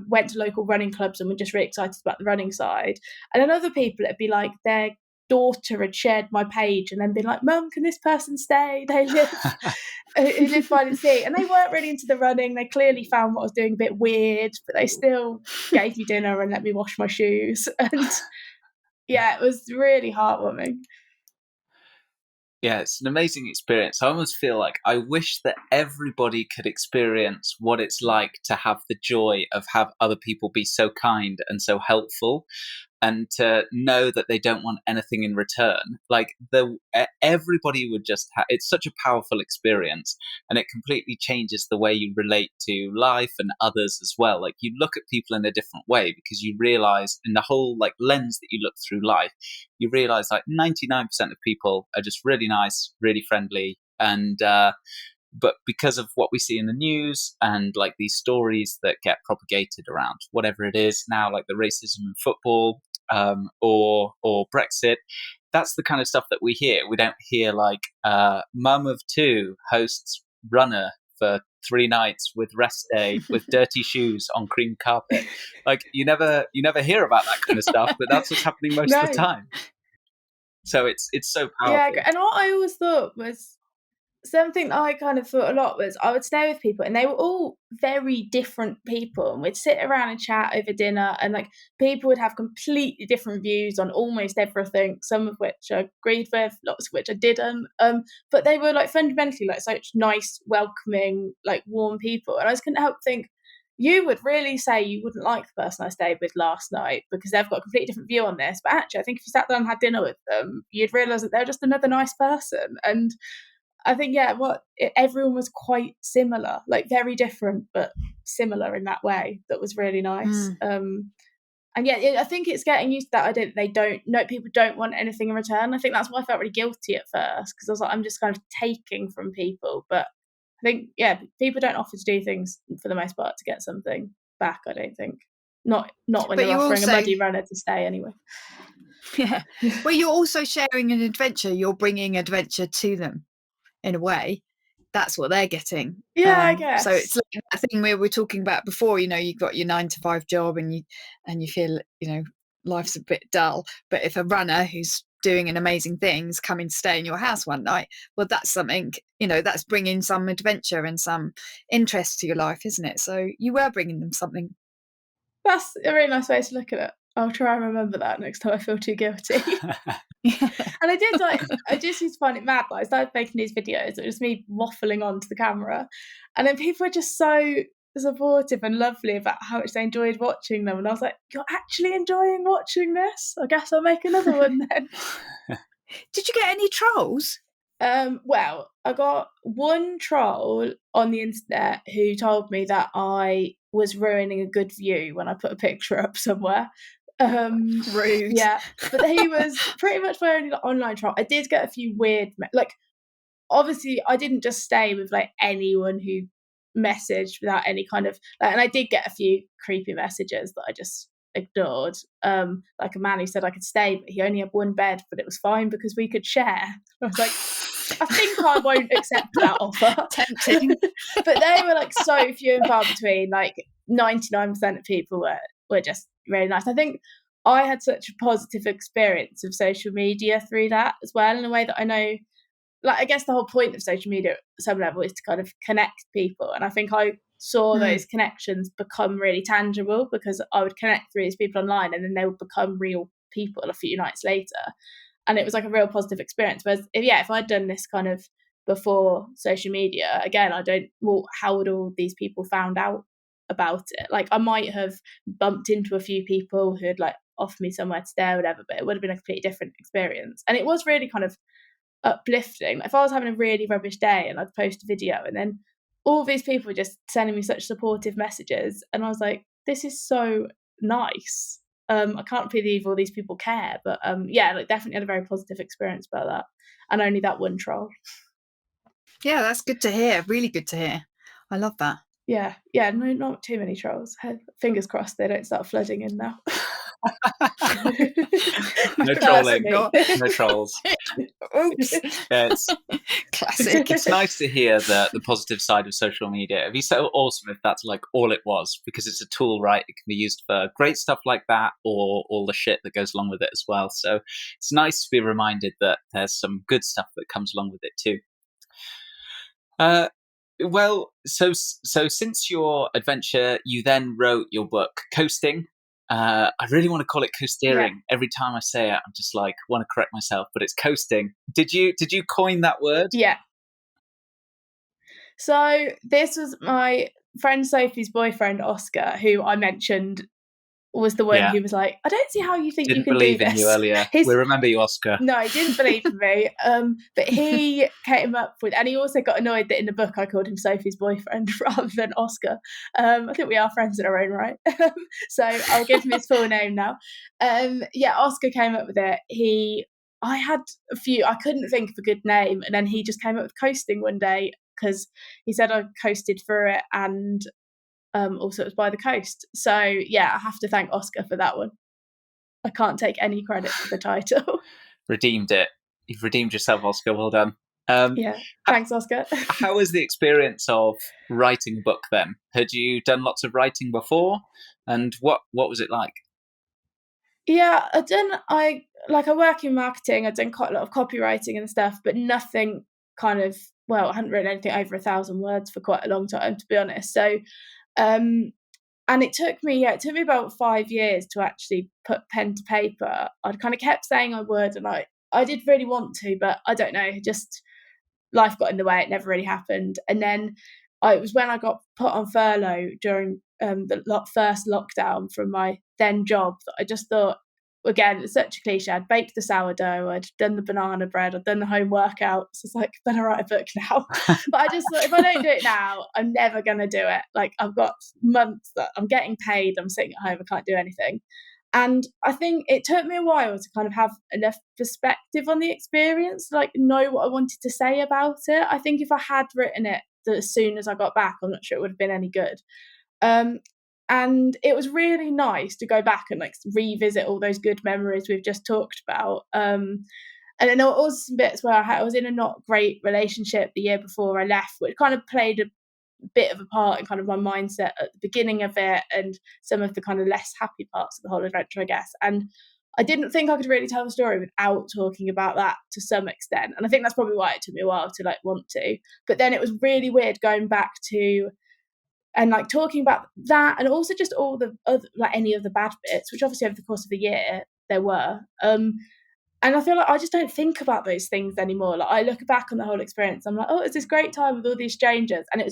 went to local running clubs and were just really excited about the running side. And then other people, it'd be like their daughter had shared my page and then been like, Mum, can this person stay? They live who live by the sea, and they weren't really into the running. They clearly found what I was doing a bit weird, but they still gave me dinner and let me wash my shoes. And it was really heartwarming. Yeah, it's an amazing experience. I almost feel like I wish that everybody could experience what it's like to have the joy of have other people be so kind and so helpful, and to know that they don't want anything in return. Like everybody would just it's such a powerful experience, and it completely changes the way you relate to life and others as well. Like you look at people in a different way, because you realize in the whole like lens that you look through life, you realize like 99% of people are just really nice, really friendly, and but because of what we see in the news and like these stories that get propagated around whatever it is now, like the racism in football or Brexit, that's the kind of stuff that we hear. We don't hear like mum of 2 hosts runner for 3 nights with rest day with dirty shoes on cream carpet. Like you never hear about that kind of stuff, but that's what's happening most of the time. So it's so powerful. Yeah, and what I always thought was, something I kind of thought a lot was, I would stay with people and they were all very different people, and we'd sit around and chat over dinner, and like people would have completely different views on almost everything, some of which I agreed with, lots of which I didn't, but they were like fundamentally like such nice, welcoming, like warm people. And I just couldn't help think, you would really say you wouldn't like the person I stayed with last night because they've got a completely different view on this, but actually I think if you sat down and had dinner with them, you'd realise that they're just another nice person. And I think, everyone was quite similar, like very different, but similar in that way. That was really nice. I think it's getting used to that idea that people don't want anything in return. I think that's why I felt really guilty at first, because I was like, I'm just kind of taking from people. But I think, people don't offer to do things for the most part to get something back, I don't think. Not when they're offering a muddy runner to stay anyway. Yeah. Well, you're also sharing an adventure. You're bringing adventure to them. In a way, that's what they're getting. I guess. So it's like that thing we were talking about before. You've got your 9-to-5 job, and you feel life's a bit dull. But if a runner who's doing an amazing things come in to stay in your house one night, well, that's something. That's bringing some adventure and some interest to your life, isn't it? So you were bringing them something. That's a really nice way to look at it. I'll try and remember that next time I feel too guilty. And I just used to find it mad. Like I started making these videos. It was me waffling onto the camera, and then people were just so supportive and lovely about how much they enjoyed watching them. And I was like, you're actually enjoying watching this? I guess I'll make another one then. Did you get any trolls? Well, I got one troll on the internet who told me that I was ruining a good view when I put a picture up somewhere. Rude. Yeah, but he was pretty much my only online troll. I did get a few weird, obviously I didn't just stay with like anyone who messaged without any kind of and I did get a few creepy messages that I just ignored. Like a man who said I could stay, but he only had one bed, but it was fine because we could share. I was like, I think I won't accept that offer. Tempting. But they were like so few and far between. Like 99% of people were just really nice. I think I had such a positive experience of social media through that as well, in a way that I know, I guess the whole point of social media at some level is to kind of connect people. And I think I saw those connections become really tangible, because I would connect through these people online and then they would become real people a few nights later. And it was like a real positive experience. Whereas if I'd done this kind of before social media, again, how would all these people found out about it? Like, I might have bumped into a few people who had like offered me somewhere to stay or whatever, but it would have been a completely different experience. And it was really kind of uplifting. If I was having a really rubbish day and I'd post a video and then all these people were just sending me such supportive messages, and I was like, this is so nice. I can't believe all these people care. But like, definitely had a very positive experience about that, and only that one troll. Yeah, that's good to hear. Really good to hear. I love that. Yeah, no, not too many trolls. Fingers crossed they don't start flooding in now. No trolling. No trolls. Oops. Yeah, it's Classic. It's nice to hear the positive side of social media. It'd be so awesome if that's like all it was, because it's a tool, right? It can be used for great stuff like that, or all the shit that goes along with it as well. So it's nice to be reminded that there's some good stuff that comes along with it too. Well, so since your adventure, you then wrote your book, Coasting. I really want to call it coasteering. Yeah. Every time I say it, I'm just like, want to correct myself, but it's coasting. Did you coin that word? Yeah. So this was my friend Sophie's boyfriend, Oscar, who I mentioned was the one who was like, I don't see how you think you can do this. Didn't believe in you earlier. We remember you, Oscar. No, he didn't believe in me. But he came up with, and he also got annoyed that in the book I called him Sophie's boyfriend rather than Oscar. I think we are friends in our own right. So I'll give him his full name now. Oscar came up with it. I had a few, I couldn't think of a good name, and then he just came up with Coasting one day because he said I coasted through it, and also it was by the coast. So I have to thank Oscar for that one. I can't take any credit for the title. Redeemed it. You've redeemed yourself, Oscar. Well done. Thanks, Oscar. How was the experience of writing a book then? Had you done lots of writing before? And what was it like? Yeah, I work in marketing. I've done quite a lot of copywriting and stuff, but nothing I hadn't written anything over 1,000 words for quite a long time, to be honest. So and it took me about 5 years to actually put pen to paper. I'd kind of kept saying I would, and I did really want to, but I don't know, just life got in the way. It never really happened. And then it was when I got put on furlough during the first lockdown from my then job that I just thought, again, it's such a cliche, I'd baked the sourdough, I'd done the banana bread, I'd done the home workouts. It's like, I better write a book now. But I just thought, if I don't do it now, I'm never going to do it. Like, I've got months that I'm getting paid, I'm sitting at home, I can't do anything. And I think it took me a while to kind of have enough perspective on the experience, like know what I wanted to say about it. I think if I had written it as soon as I got back, I'm not sure it would have been any good. And it was really nice to go back and like revisit all those good memories we've just talked about. And then there were also some bits where I was in a not great relationship the year before I left, which kind of played a bit of a part in kind of my mindset at the beginning of it, and some of the kind of less happy parts of the whole adventure, I guess. And I didn't think I could really tell the story without talking about that to some extent. And I think that's probably why it took me a while to like want to. But then it was really weird going back to and like talking about that, and also just all the other, like any of the bad bits, which obviously over the course of the year there were. And I feel like I just don't think about those things anymore. Like I look back on the whole experience, I'm like, oh, it's this great time with all these strangers. And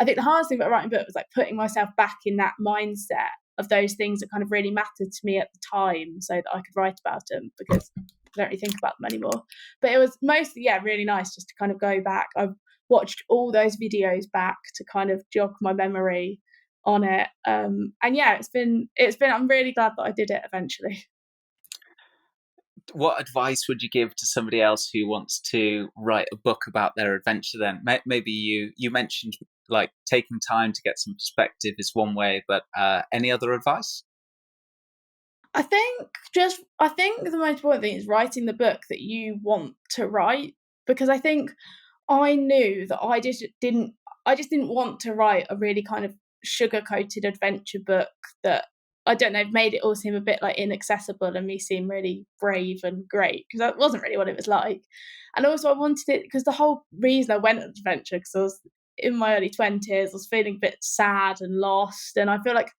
I think the hardest thing about writing a book was like putting myself back in that mindset of those things that kind of really mattered to me at the time, so that I could write about them, because I don't really think about them anymore. But it was mostly, really nice just to kind of go back. I've watched all those videos back to kind of jog my memory on it. And it's been, I'm really glad that I did it eventually. What advice would you give to somebody else who wants to write a book about their adventure then? Maybe you mentioned like taking time to get some perspective is one way, but any other advice? I think the most important thing is writing the book that you want to write, because I think I knew that I just didn't want to write a really kind of sugar-coated adventure book that, I don't know, made it all seem a bit like inaccessible and me seem really brave and great, because that wasn't really what it was like. And also I wanted it, because the whole reason I went on adventure, because I was in my early 20s. I was feeling a bit sad and lost, and I feel like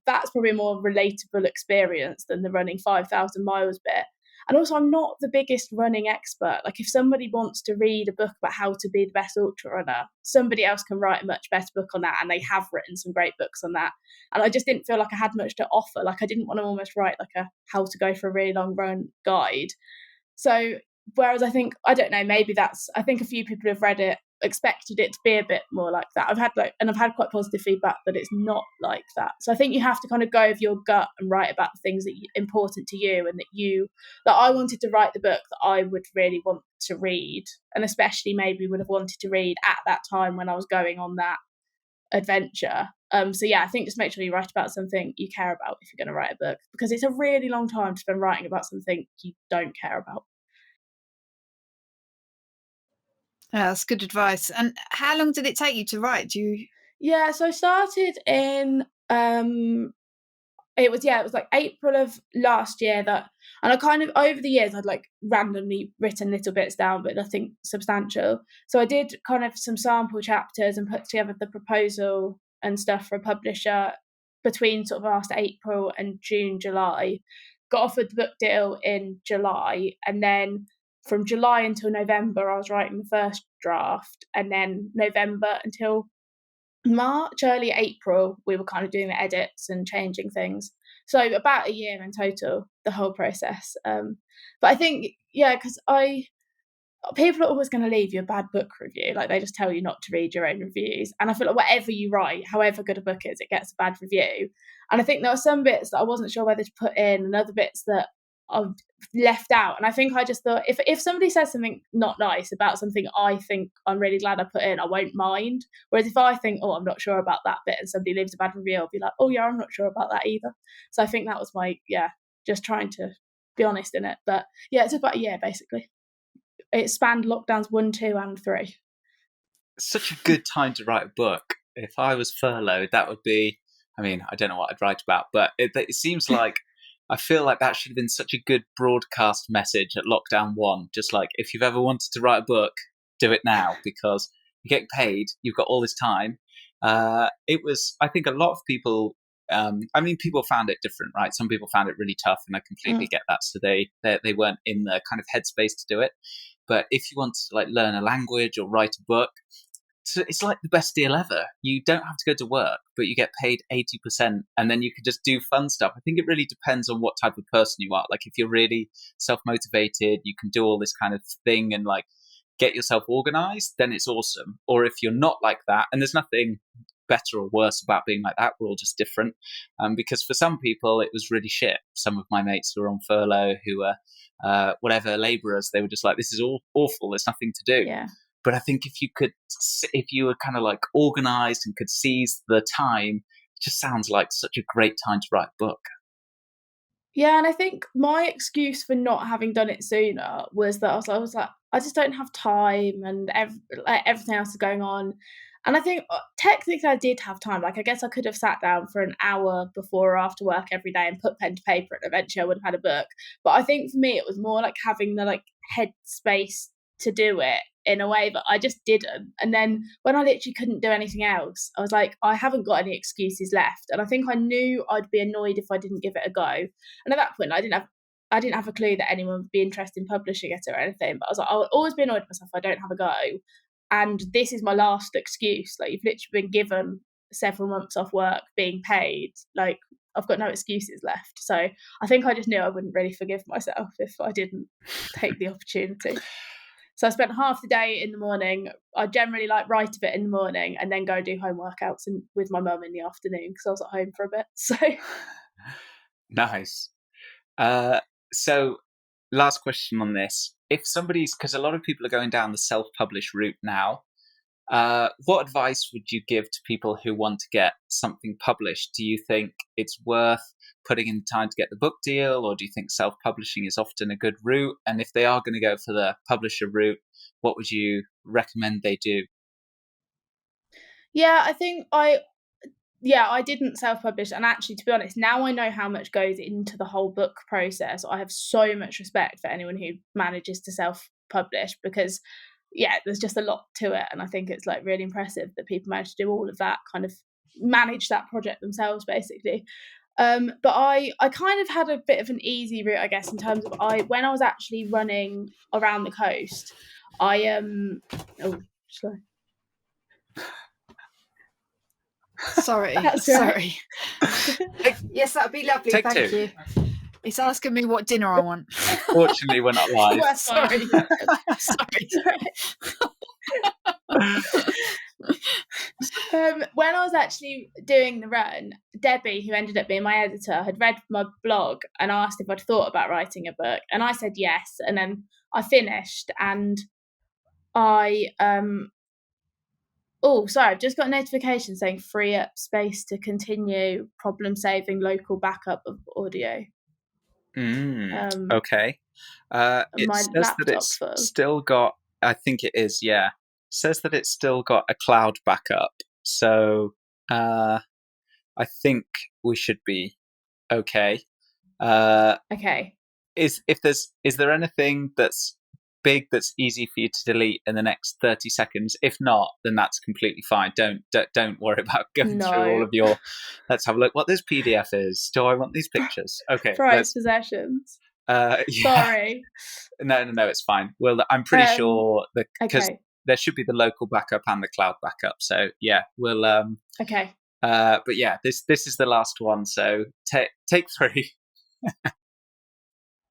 that's probably a more relatable experience than the running 5,000 miles bit. And also, I'm not the biggest running expert. Like, if somebody wants to read a book about how to be the best ultra runner, somebody else can write a much better book on that, and they have written some great books on that. And I just didn't feel like I had much to offer. Like, I didn't want to almost write like a how to go for a really long run guide. So whereas I think, I don't know, maybe I think a few people have read it, expected it to be a bit more like that. I've had quite positive feedback that it's not like that. So I think you have to kind of go with your gut and write about the things that are important to you, and that I wanted to write the book that I would really want to read, and especially maybe would have wanted to read at that time when I was going on that adventure. So yeah, I think just make sure you write about something you care about if you're going to write a book, because it's a really long time to spend writing about something you don't care about. Yeah, that's good advice. And how long did it take you to write? Yeah, so I started in it was like April of last year, and I kind of, over the years, I'd like randomly written little bits down, but nothing substantial. So I did kind of some sample chapters and put together the proposal and stuff for a publisher between sort of after April and June, July. Got offered the book deal in July, and then from July until November, I was writing the first draft, and then November until March, early April, we were kind of doing the edits and changing things. So about a year in total, the whole process. But I think, yeah, because people are always going to leave you a bad book review. Like, they just tell you not to read your own reviews. And I feel like whatever you write, however good a book is, it gets a bad review. And I think there were some bits that I wasn't sure whether to put in, and other bits that I've left out. And I think I just thought, if somebody says something not nice about something I think I'm really glad I put in, I won't mind. Whereas if I think, oh, I'm not sure about that bit, and somebody leaves a bad review, I'll be like, oh yeah, I'm not sure about that either. So I think that was just trying to be honest in it. But yeah, it took about a year basically. It spanned lockdowns 1, 2 and 3. Such a good time to write a book. If I was furloughed, that would be, I mean, I don't know what I'd write about, but it seems like, I feel like that should have been such a good broadcast message at lockdown 1. Just like, if you've ever wanted to write a book, do it now, because you're getting paid, you've got all this time. It was, I think a lot of people, people found it different, right? Some people found it really tough, and I completely get that. So they weren't in the kind of headspace to do it. But if you want to like learn a language or write a book, it's like the best deal ever. You don't have to go to work, but you get paid 80%, and then you can just do fun stuff. I think it really depends on what type of person you are. Like, if you're really self-motivated, you can do all this kind of thing and like get yourself organized, then it's awesome. Or if you're not like that, and there's nothing better or worse about being like that, we're all just different. Because for some people, it was really shit. Some of my mates who were on furlough, who were laborers, they were just like, this is all awful. There's nothing to do. Yeah. But I think if you were kind of like organized and could seize the time, it just sounds like such a great time to write a book. Yeah, and I think my excuse for not having done it sooner was that I was like, I just don't have time, and everything else is going on. And I think technically I did have time. Like, I guess I could have sat down for an hour before or after work every day and put pen to paper, and eventually I would have had a book. But I think for me, it was more like having the like head space to do it in a way, but I just didn't. And then when I literally couldn't do anything else, I was like, I haven't got any excuses left. And I think I knew I'd be annoyed if I didn't give it a go. And at that point, I didn't have a clue that anyone would be interested in publishing it or anything. But I was like, I'll always be annoyed at myself if I don't have a go. And this is my last excuse. Like, you've literally been given several months off work, being paid. Like, I've got no excuses left. So I think I just knew I wouldn't really forgive myself if I didn't take the opportunity. So I spent half the day in the morning. I generally like write a bit in the morning and then go do home workouts with my mum in the afternoon, because I was at home for a bit. So nice. So last question on this. If somebody's, because a lot of people are going down the self-publish route now, what advice would you give to people who want to get something published? Do you think it's worth putting in the time to get the book deal, or do you think self-publishing is often a good route? And if they are going to go for the publisher route, what would you recommend they do? Yeah, I think I didn't self-publish, and actually, to be honest, now I know how much goes into the whole book process. I have so much respect for anyone who manages to self-publish, because yeah, there's just a lot to it, and I think it's like really impressive that people manage to do all of that, kind of manage that project themselves, basically. But I kind of had a bit of an easy route, I guess, in terms of when I was actually running around the coast, Sorry. That's right. Yes, that'd be lovely. Take Thank two. you. It's asking me what dinner I want. Fortunately, we're not live. Sorry. Sorry. When I was actually doing the run, Debbie, who ended up being my editor, had read my blog and asked if I'd thought about writing a book, and I said yes. And then I finished, and I've just got a notification saying free up space to continue problem-saving local backup of audio. Okay. It My says that it's laptop's full. still got, I think it is, yeah. It says that it's still got a cloud backup. So I think we should be okay. Okay. Is there anything that's big that's easy for you to delete in the next 30 seconds? If not, then that's completely fine. Don't worry about going through all of your. Let's have a look what this PDF is. Do I want these pictures? Okay. Prized possessions. Yeah. Sorry. No, it's fine. Well, I'm pretty sure that because there should be the local backup and the cloud backup. So yeah, we'll Okay. But yeah, this is the last one. So take 3.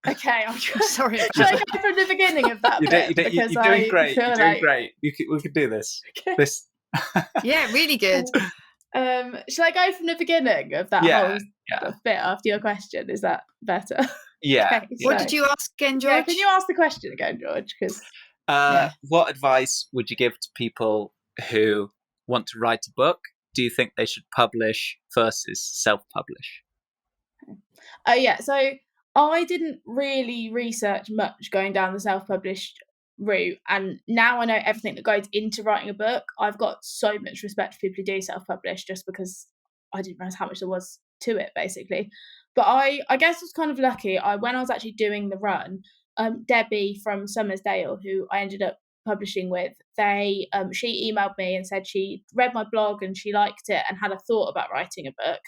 Okay, I'm sorry. Should I go from the beginning of that? You're doing great. You're doing great. We could do this. Okay. This. Yeah, really good. Shall I go from the beginning of that whole bit after your question? Is that better? Yeah. Okay, what did you ask again, George? Yeah, can you ask the question again, George? Because what advice would you give to people who want to write a book? Do you think they should publish versus self-publish? So I didn't really research much going down the self-published route, and now I know everything that goes into writing a book. I've got so much respect for people who do self-publish, just because I didn't realise how much there was to it, basically. But I guess I was kind of lucky. When I was actually doing the run, Debbie from Summersdale, who I ended up publishing with, she emailed me and said she read my blog and she liked it and had a thought about writing a book.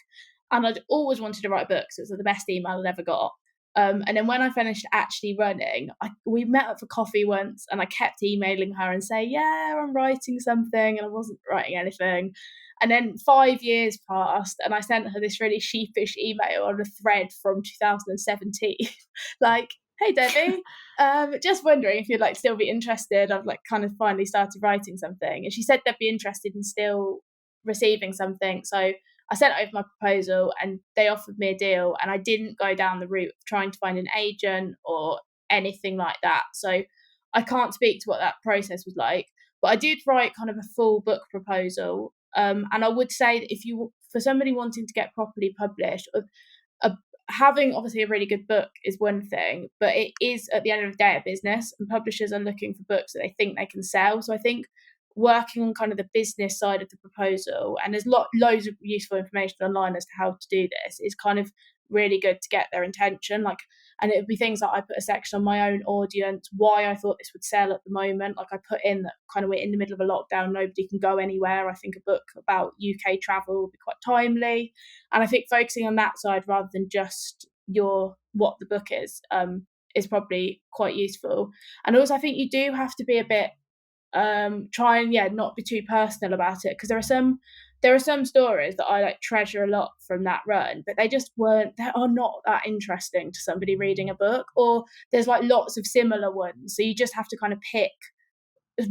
And I'd always wanted to write books. It was the best email I'd ever got. And then when I finished actually running, we met up for coffee once, and I kept emailing her and say, yeah, I'm writing something, and I wasn't writing anything. And then 5 years passed, and I sent her this really sheepish email on a thread from 2017, like, hey Debbie, just wondering if you'd like still be interested. I've kind of finally started writing something. And she said they'd be interested in still receiving something. So I sent over my proposal and they offered me a deal, and I didn't go down the route of trying to find an agent or anything like that. So I can't speak to what that process was like, but I did write kind of a full book proposal. And I would say that for somebody wanting to get properly published, having obviously a really good book is one thing, but it is at the end of the day a business, and publishers are looking for books that they think they can sell. So I think working on kind of the business side of the proposal, and there's loads of useful information online as to how to do this, is kind of really good to get their intention. And it would be things like I put a section on my own audience, why I thought this would sell at the moment. I put in that kind of we're in the middle of a lockdown, nobody can go anywhere. I think a book about UK travel would be quite timely. And I think focusing on that side rather than just what the book is probably quite useful. And also I think you do have to be a bit try and not be too personal about it, because there are some stories that I treasure a lot from that run, but they are not that interesting to somebody reading a book, or there's lots of similar ones, so you just have to kind of pick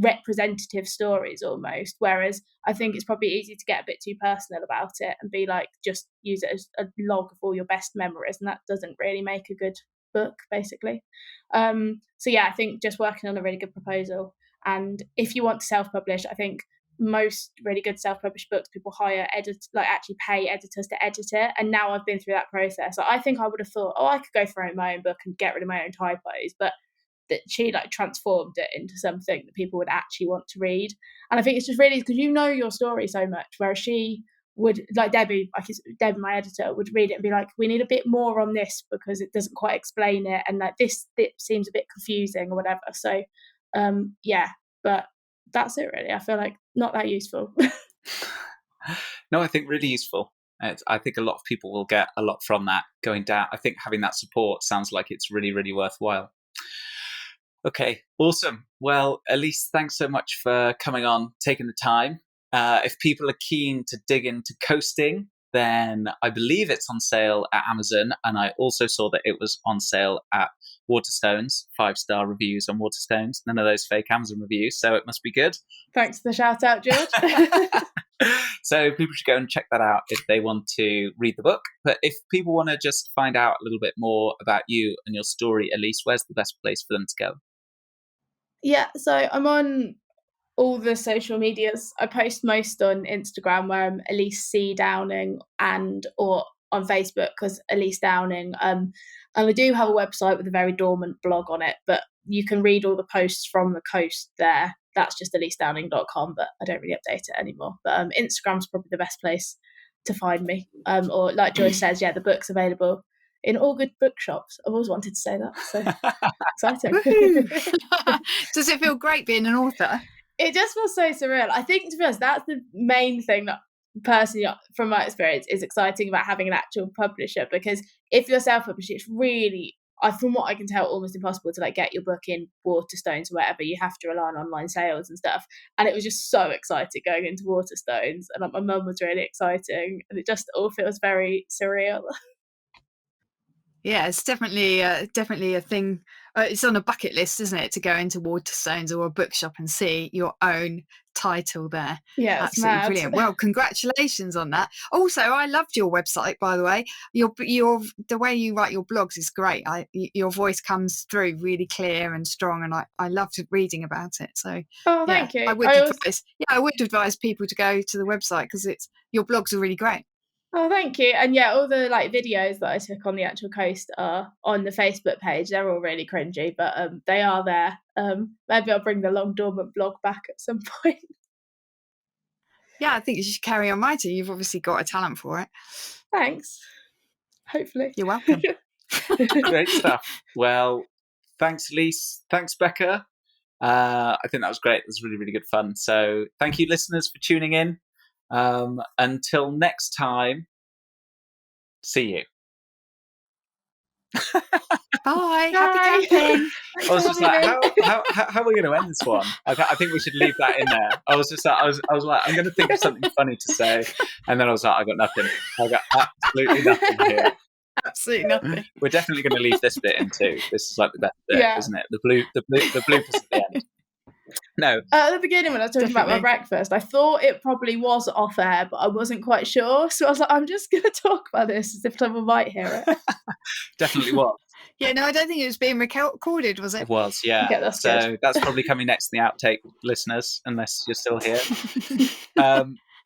representative stories almost, whereas I think it's probably easy to get a bit too personal about it and be just use it as a log of all your best memories, and that doesn't really make a good book, basically. I think just working on a really good proposal. And if you want to self-publish, I think most really good self-published books, people hire actually pay editors to edit it. And now I've been through that process. I think I would have thought, I could go for my own book and get rid of my own typos, but that she transformed it into something that people would actually want to read. And I think it's just really because your story so much, whereas she would, Debbie, my editor, would read it and be like, we need a bit more on this because it doesn't quite explain it, and this seems a bit confusing or whatever. So But that's it, really. I feel like not that useful. No, I think really useful. I think a lot of people will get a lot from that going down. I think having that support sounds like it's really, really worthwhile. Okay, awesome. Well, Elise, thanks so much for coming on, taking the time. If people are keen to dig into coasting, then I believe it's on sale at Amazon. And I also saw that it was on sale at Waterstones, 5-star reviews on Waterstones. None of those fake Amazon reviews, so it must be good. Thanks for the shout out, George. So people should go and check that out if they want to read the book. But if people want to just find out a little bit more about you and your story, Elise, where's the best place for them to go? Yeah, so I'm on all the social medias. I post most on Instagram, where I'm Elise C. Downing, or on Facebook because Elise Downing. And I do have a website with a very dormant blog on it, but you can read all the posts from the coast there. That's just elisedowning.com, but I don't really update it anymore. But Instagram's probably the best place to find me. Or like Joy says, the book's available in all good bookshops. I've always wanted to say that, so exciting. Does it feel great being an author? It just feels so surreal. I think, to be honest, that's the main thing that personally, from my experience, is exciting about having an actual publisher, because if you're self-published, it's really, from what I can tell, almost impossible to get your book in Waterstones or wherever. You have to rely on online sales and stuff. And it was just so exciting going into Waterstones, and my mum was really exciting, and it just all feels very surreal. Yeah, it's definitely a thing. It's on a bucket list, isn't it, to go into Waterstones or a bookshop and see your own title there. Yeah, it's absolutely mad. Brilliant. Well, congratulations on that. Also, I loved your website, by the way. Your the way you write your blogs is great. Your voice comes through really clear and strong, and I loved reading about it. So, thank you. I would advise people to go to the website because your blogs are really great. Oh, thank you. And all the videos that I took on the actual coast are on the Facebook page. They're all really cringy, but they are there. Maybe I'll bring the long dormant blog back at some point. Yeah, I think you should carry on writing. You've obviously got a talent for it. Thanks. Hopefully. You're welcome. Great stuff. Well, thanks, Elise. Thanks, Becca. I think that was great. It was really, really good fun. So thank you, listeners, for tuning in. Until next time, see you. Bye. Happy camping. I was just like, how are we going to end this one? I think we should leave that in there. I was just like, I was like, I'm going to think of something funny to say, and then I was like, I got nothing. I got absolutely nothing here. Absolutely nothing. We're definitely going to leave this bit in too. This is like the best bit, isn't it? The bloopers at the end. No. At the beginning, when I was talking about my breakfast, I thought it probably was off air, but I wasn't quite sure. So I was like, I'm just going to talk about this as if someone might hear it. Definitely was. Yeah, no, I don't think it was being recorded, was it? It was, yeah. Okay, that's so good. That's probably coming next in the outtake, listeners, unless you're still here.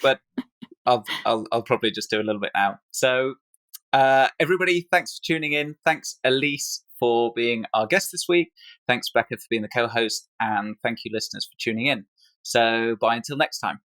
But I'll probably just do a little bit now. So everybody, thanks for tuning in. Thanks, Elise, for being our guest this week. Thanks, Becca, for being the co-host. And thank you, listeners, for tuning in. So bye until next time.